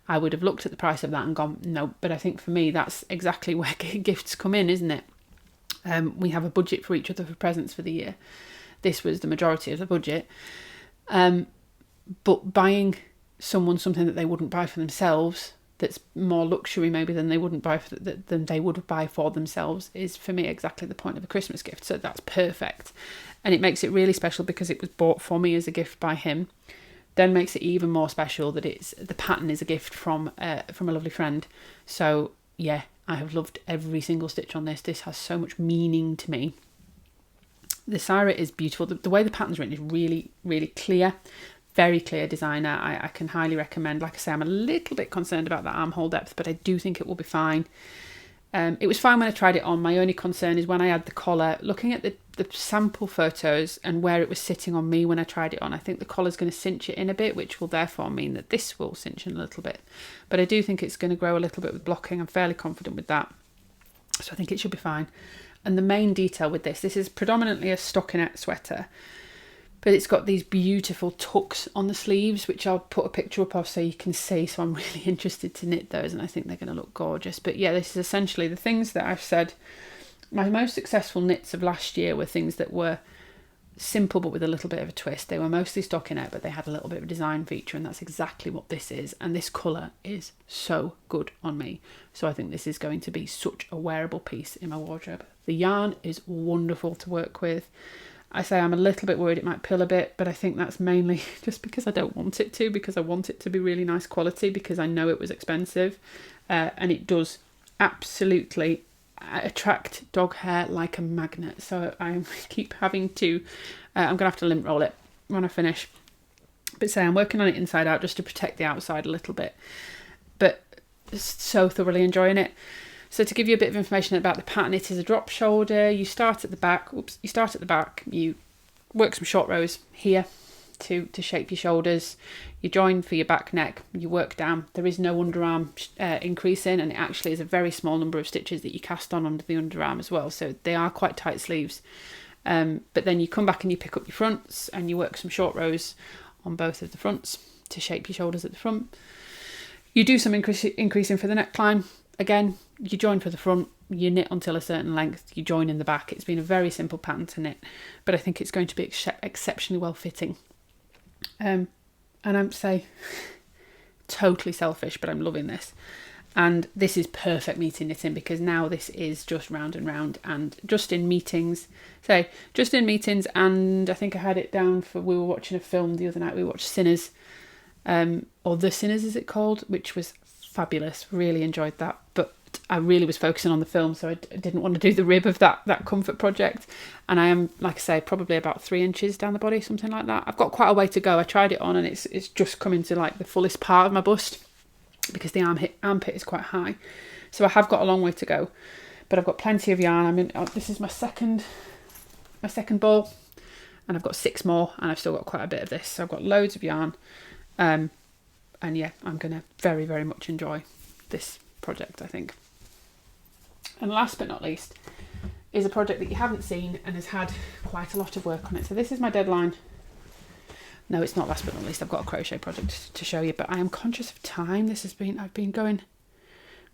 I would have looked at the price of that and gone, no, but I think for me that's exactly where gifts come in, isn't it? We have a budget for each other for presents for the year. This was the majority of the budget. But buying someone something that they wouldn't buy for themselves, that's more luxury maybe than they wouldn't buy than they would buy for themselves, is for me exactly the point of a Christmas gift. So that's perfect, and it makes it really special because it was bought for me as a gift by him. Then makes it even more special that the pattern is a gift from a lovely friend. So yeah, I have loved every single stitch on this. This has so much meaning to me. The Cyra is beautiful. The way the pattern's written is really, really clear. Very clear designer. I can highly recommend. Like I say, I'm a little bit concerned about that armhole depth, but I do think it will be fine. It was fine when I tried it on. My only concern is when I add the collar, looking at the sample photos and where it was sitting on me when I tried it on, I think the collar's going to cinch it in a bit, which will therefore mean that this will cinch in a little bit. But I do think it's going to grow a little bit with blocking. I'm fairly confident with that. So I think it should be fine. And the main detail with this is predominantly a stockinette sweater, but it's got these beautiful tucks on the sleeves, which I'll put a picture up of so you can see. So I'm really interested to knit those, and I think they're going to look gorgeous. But yeah, this is essentially the things that I've said. My most successful knits of last year were things that were simple but with a little bit of a twist. They were mostly stockinette, but they had a little bit of a design feature, and that's exactly what this is. And this colour is so good on me. So I think this is going to be such a wearable piece in my wardrobe. The yarn is wonderful to work with. I say I'm a little bit worried it might pill a bit, but I think that's mainly just because I don't want it to, because I want it to be really nice quality, because I know it was expensive. And it does absolutely attract dog hair like a magnet. So I keep having to, I'm going to have to lint roll it when I finish. But say I'm working on it inside out just to protect the outside a little bit. But so thoroughly enjoying it. So to give you a bit of information about the pattern, it is a drop shoulder. You start at the back. You work some short rows here to shape your shoulders. You join for your back neck. You work down. There is no underarm increasing, and it actually is a very small number of stitches that you cast on under the underarm as well. So they are quite tight sleeves. But then you come back and you pick up your fronts and you work some short rows on both of the fronts to shape your shoulders at the front. You do some increasing for the neckline. Again, you join for the front, you knit until a certain length, you join in the back. It's been a very simple pattern to knit, but I think it's going to be exceptionally well fitting. And I'm say totally selfish, but I'm loving this. And this is perfect meeting knitting, because now this is just round and round, and just in meetings. And I think I had it down for, we were watching a film the other night, we watched Sinners, or The Sinners is it called, which was fabulous. Really enjoyed that, but I really was focusing on the film, so I didn't want to do the rib of that comfort project. And I am, like I say, probably about 3 inches down the body, something like that. I've got quite a way to go. I tried it on and it's just coming to like the fullest part of my bust, because the armpit is quite high. So I have got a long way to go, but I've got plenty of yarn. I mean, this is my second ball, and I've got 6 more, and I've still got quite a bit of this. So I've got loads of yarn. And yeah, I'm going to very, very much enjoy this project, I think. And last but not least is a project that you haven't seen and has had quite a lot of work on it. So this is my deadline. No, it's not last but not least. I've got a crochet project to show you, but I am conscious of time. I've been going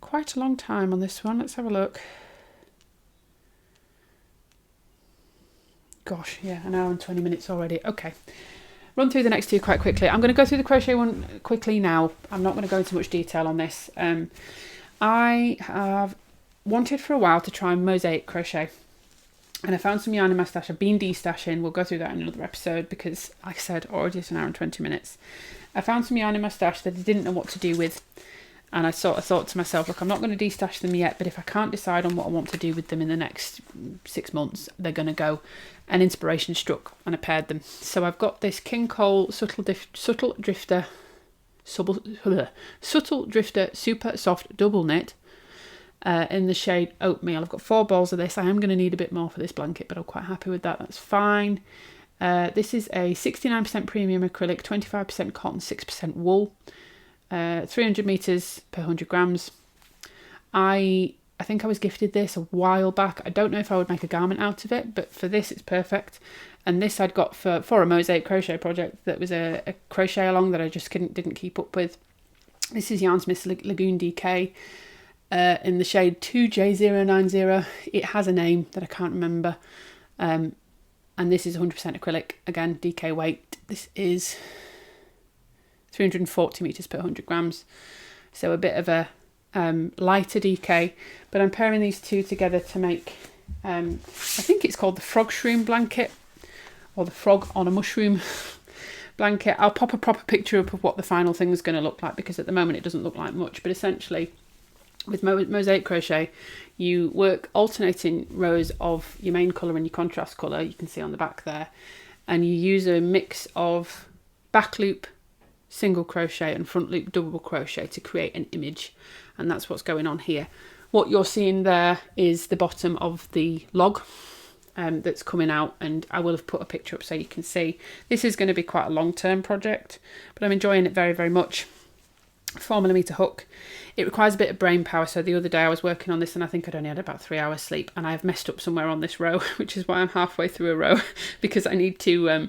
quite a long time on this one. Let's have a look. Gosh, yeah, an hour and 20 minutes already. Okay. Run through the next 2 quite quickly. I'm going to go through the crochet one quickly now. I'm not going to go into much detail on this. I have wanted for a while to try Mosaic crochet, and I found some yarn in my stash. I've been de-stashing. We'll go through that in another episode, because like I said, already it's an hour and 20 minutes. I found some yarn in my stash that I didn't know what to do with, and I thought to myself, look, I'm not going to de-stash them yet, but if I can't decide on what I want to do with them in the next 6 months, they're going to go. An inspiration struck and I paired them. So I've got this King Cole Subtle Drifter Super Soft Double Knit in the shade Oatmeal. I've got 4 balls of this. I am going to need a bit more for this blanket, but I'm quite happy with that. That's fine. This is a 69% premium acrylic, 25% cotton, 6% wool. 300 meters per 100 grams. I think I was gifted this a while back. I don't know if I would make a garment out of it, but for this it's perfect. And this I'd got for a Mosaic crochet project that was a crochet along that I just didn't keep up with. This is Yarnsmith's Lagoon DK in the shade 2J090. It has a name that I can't remember. And this is 100% acrylic, again, DK weight. This is 340 meters per 100 grams. So a bit of a lighter DK, but I'm pairing these 2 together to make I think it's called the frog shroom blanket, or the frog on a mushroom blanket. I'll pop a proper picture up of what the final thing is going to look like, because at the moment it doesn't look like much. But essentially with Mosaic crochet, you work alternating rows of your main colour and your contrast colour, you can see on the back there, and you use a mix of back loop single crochet and front loop double crochet to create an image. And that's what's going on here. What you're seeing there is the bottom of the log that's coming out, and I will have put a picture up so you can see. This is going to be quite a long-term project, but I'm enjoying it very, very much. 4mm hook. It requires a bit of brain power, so the other day I was working on this and I think I'd only had about 3 hours sleep, and I've messed up somewhere on this row, which is why I'm halfway through a row, because I need to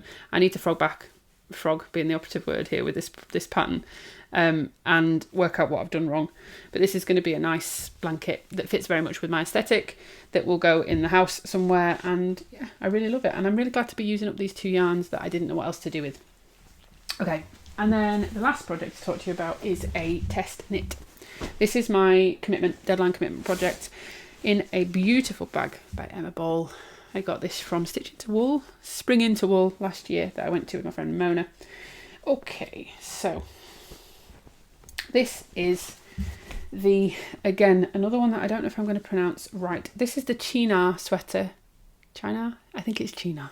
frog back frog being the operative word here with this pattern, and work out what I've done wrong. But this is going to be a nice blanket that fits very much with my aesthetic, that will go in the house somewhere, and yeah, I really love it. And I'm really glad to be using up these 2 yarns that I didn't know what else to do with. Okay, and then the last project to talk to you about is a test knit. This is my deadline commitment project in a beautiful bag by Emma Ball. I got this from Stitch Into Wool, Spring Into Wool last year, that I went to with my friend Mona. Okay, so this is again, another one that I don't know if I'm going to pronounce right. This is the China sweater. China? I think it's China.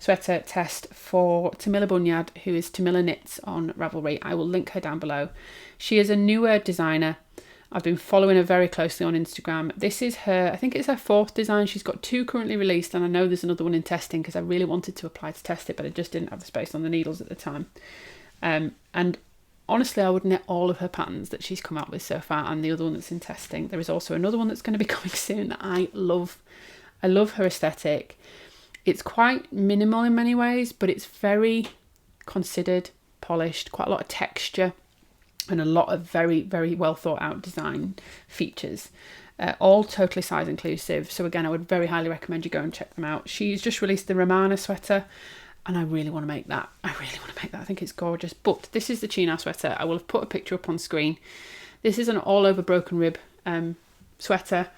Sweater test for Tamila Bunyad, who is Tamila Knits on Ravelry. I will link her down below. She is a newer designer. I've been following her very closely on Instagram. This is I think it's her 4th design. She's got 2 currently released, and I know there's another one in testing because I really wanted to apply to test it, but I just didn't have the space on the needles at the time. And honestly, I would knit all of her patterns that she's come out with so far, and the other one that's in testing. There is also another one that's going to be coming soon that I love. I love her aesthetic. It's quite minimal in many ways, but it's very considered, polished, quite a lot of texture, and a lot of very, very well thought out design features. All totally size inclusive. So again, I would very highly recommend you go and check them out. She's just released the Romana sweater, and I really want to make that. I think it's gorgeous. But this is the China sweater. I will have put a picture up on screen. This is an all over broken rib sweater.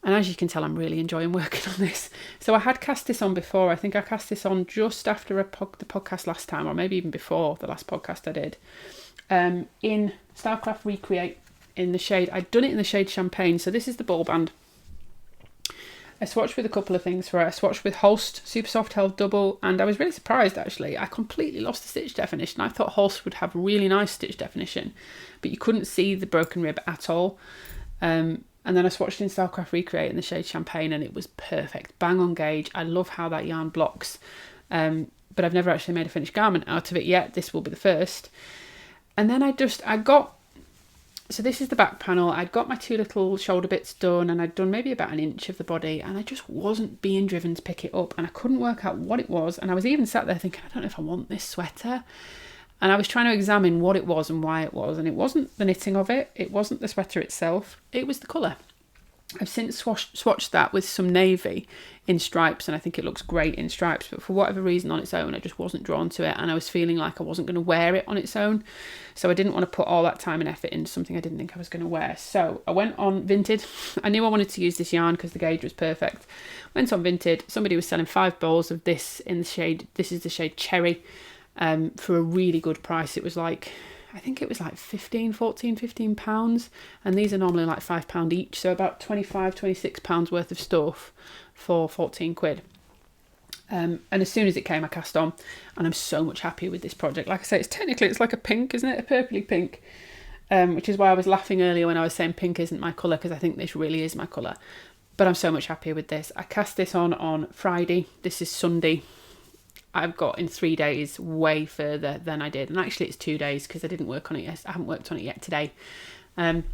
And as you can tell, I'm really enjoying working on this. So I had cast this on before. I think I cast this on just after the podcast last time, or maybe even before the last podcast I did. In Stylecraft Recreate in the shade. I'd done it in the shade Champagne. So this is the ball band. I swatched with a couple of things for it. I swatched with Holst Super Soft Held Double, and I was really surprised actually. I completely lost the stitch definition. I thought Holst would have really nice stitch definition, but you couldn't see the broken rib at all. And then I swatched in Stylecraft Recreate in the shade Champagne, and it was perfect. Bang on gauge. I love how that yarn blocks. But I've never actually made a finished garment out of it yet. This will be the first. And then so this is the back panel. I'd got my 2 little shoulder bits done, and I'd done maybe about 1 inch of the body, and I just wasn't being driven to pick it up, and I couldn't work out what it was. And I was even sat there thinking, I don't know if I want this sweater. And I was trying to examine what it was and why it was. And it wasn't the knitting of it. It wasn't the sweater itself. It was the colour. I've since swatched that with some navy in stripes, and I think it looks great in stripes. But for whatever reason on its own, I just wasn't drawn to it. And I was feeling like I wasn't going to wear it on its own. So I didn't want to put all that time and effort into something I didn't think I was going to wear. So I went on Vinted. I knew I wanted to use this yarn because the gauge was perfect. Went on Vinted. Somebody was selling 5 bowls of this in the shade. This is the shade Cherry. For a really good price. It was like, I think it was like 15 pounds, and these are normally like £5 each, so about 26 pounds worth of stuff for 14 quid. And as soon as it came, I cast on, and I'm so much happier with this project. Like I say, it's like a pink, isn't it? A purpley pink, which is why I was laughing earlier when I was saying pink isn't my colour, because I think this really is my colour. But I'm so much happier with this. I cast this on Friday. This is Sunday. I've got in 3 days way further than I did, and actually it's 2 days because I didn't work on it yet. I haven't worked on it yet today. I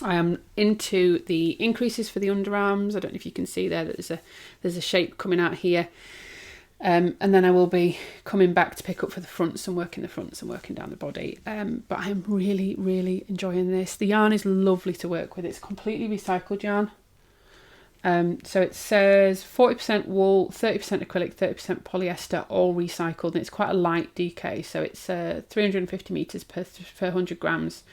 am into the increases for the underarms. I don't know if you can see there that there's a shape coming out here, and then I will be coming back to pick up for the fronts and working the fronts and working down the body. But I'm really, really enjoying this. The yarn is lovely to work with. It's completely recycled yarn. So it says 40% wool, 30% acrylic, 30% polyester, all recycled, and it's quite a light DK, so it's 350 meters per 100 grams.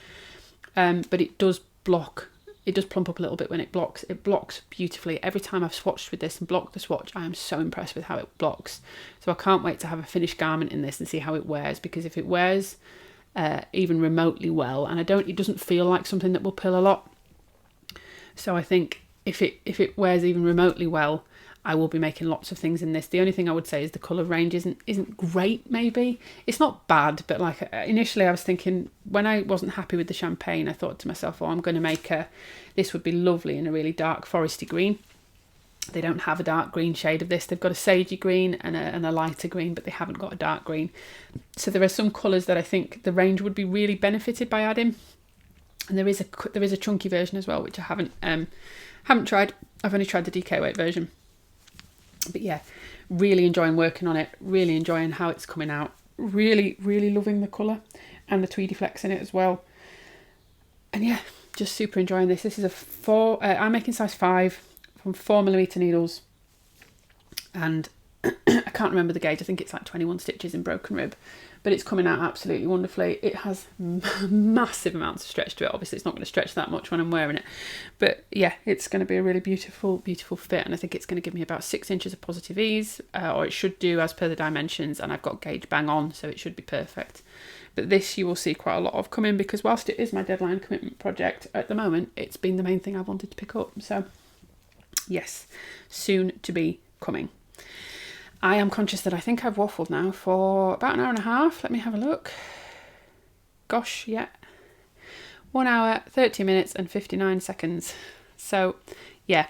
But it does block. It does plump up a little bit when it blocks. It blocks beautifully. Every time I've swatched with this and blocked the swatch, I am so impressed with how it blocks. So I can't wait to have a finished garment in this and see how it wears, because if it wears even remotely well, and it doesn't feel like something that will pill a lot. So I think if it wears even remotely well, I will be making lots of things in this. The only thing I would say is the colour range isn't great, maybe. It's not bad, but like initially I was thinking, when I wasn't happy with the Champagne, I thought to myself, I'm going to make this would be lovely in a really dark foresty green. They don't have a dark green shade of this. They've got a sagey green and a lighter green, but they haven't got a dark green. So there are some colours that I think the range would be really benefited by adding. And there is a chunky version as well, which I haven't tried. I've only tried the DK weight version. But yeah, really enjoying working on it, really enjoying how it's coming out. really, really loving the colour and the tweedy flecks in it as well. And yeah, just super enjoying this. This is I'm making size 5 from 4mm needles, and I can't remember the gauge. I think it's like 21 stitches in broken rib, but it's coming out absolutely wonderfully. It has massive amounts of stretch to it. Obviously it's not going to stretch that much when I'm wearing it, but yeah, it's going to be a really beautiful fit, and I think it's going to give me about 6 inches of positive ease, or it should do as per the dimensions, and I've got gauge bang on, so it should be perfect. But this you will see quite a lot of coming, because whilst it is my deadline commitment project at the moment, it's been the main thing I've wanted to pick up. So yes, soon to be coming. I am conscious that I think I've waffled now for about an hour and a half. Let me have a look. Gosh, yeah. 1 hour, 30 minutes and 59 seconds. So yeah,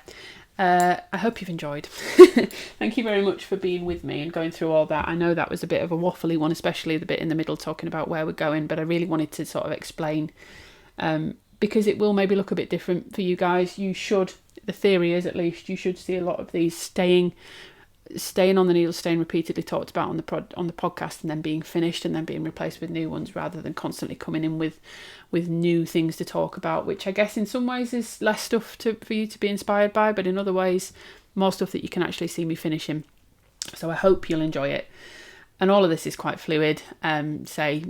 I hope you've enjoyed. Thank you very much for being with me and going through all that. I know that was a bit of a waffly one, especially the bit in the middle talking about where we're going, but I really wanted to sort of explain, because it will maybe look a bit different for you guys. You should, the theory is at least, you should see a lot of these staying on the needle, staying repeatedly talked about on the podcast, and then being finished and then being replaced with new ones, rather than constantly coming in with new things to talk about, which I guess in some ways is less stuff for you to be inspired by, but in other ways more stuff that you can actually see me finishing. So I hope you'll enjoy it. And all of this is quite fluid. You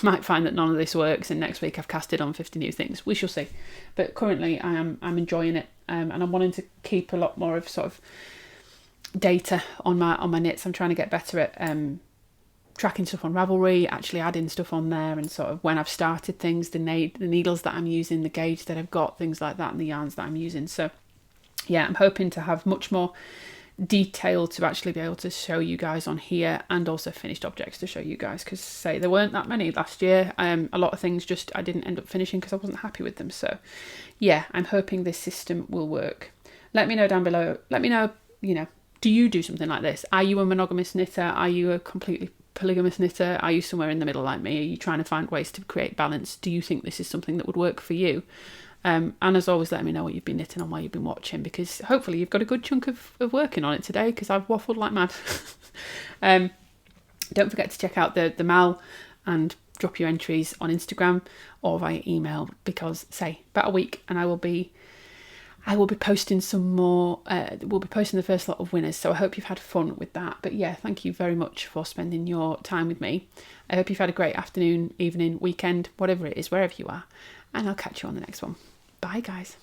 might find that none of this works, and next week I've casted on 50 new things. We shall see. But currently I'm enjoying it, and I'm wanting to keep a lot more of sort of data on my knits. I'm trying to get better at tracking stuff on Ravelry, actually adding stuff on there, and sort of when I've started things, the needles that I'm using, the gauge that I've got, things like that, and the yarns that I'm using. So yeah, I'm hoping to have much more detail to actually be able to show you guys on here, and also finished objects to show you guys, because say there weren't that many last year. A lot of things just I didn't end up finishing because I wasn't happy with them. So yeah, I'm hoping this system will work. Let me know down below. Let me know, do you do something like this? Are you a monogamous knitter? Are you a completely polygamous knitter? Are you somewhere in the middle like me? Are you trying to find ways to create balance? Do you think this is something that would work for you? And as always, let me know what you've been knitting on while you've been watching, because hopefully you've got a good chunk of working on it today, because I've waffled like mad. Don't forget to check out the Mal and drop your entries on Instagram or via email, because about a week and I will be posting some more. We'll be posting the first lot of winners, so I hope you've had fun with that. But yeah, thank you very much for spending your time with me. I hope you've had a great afternoon, evening, weekend, whatever it is, wherever you are, and I'll catch you on the next one. Bye guys.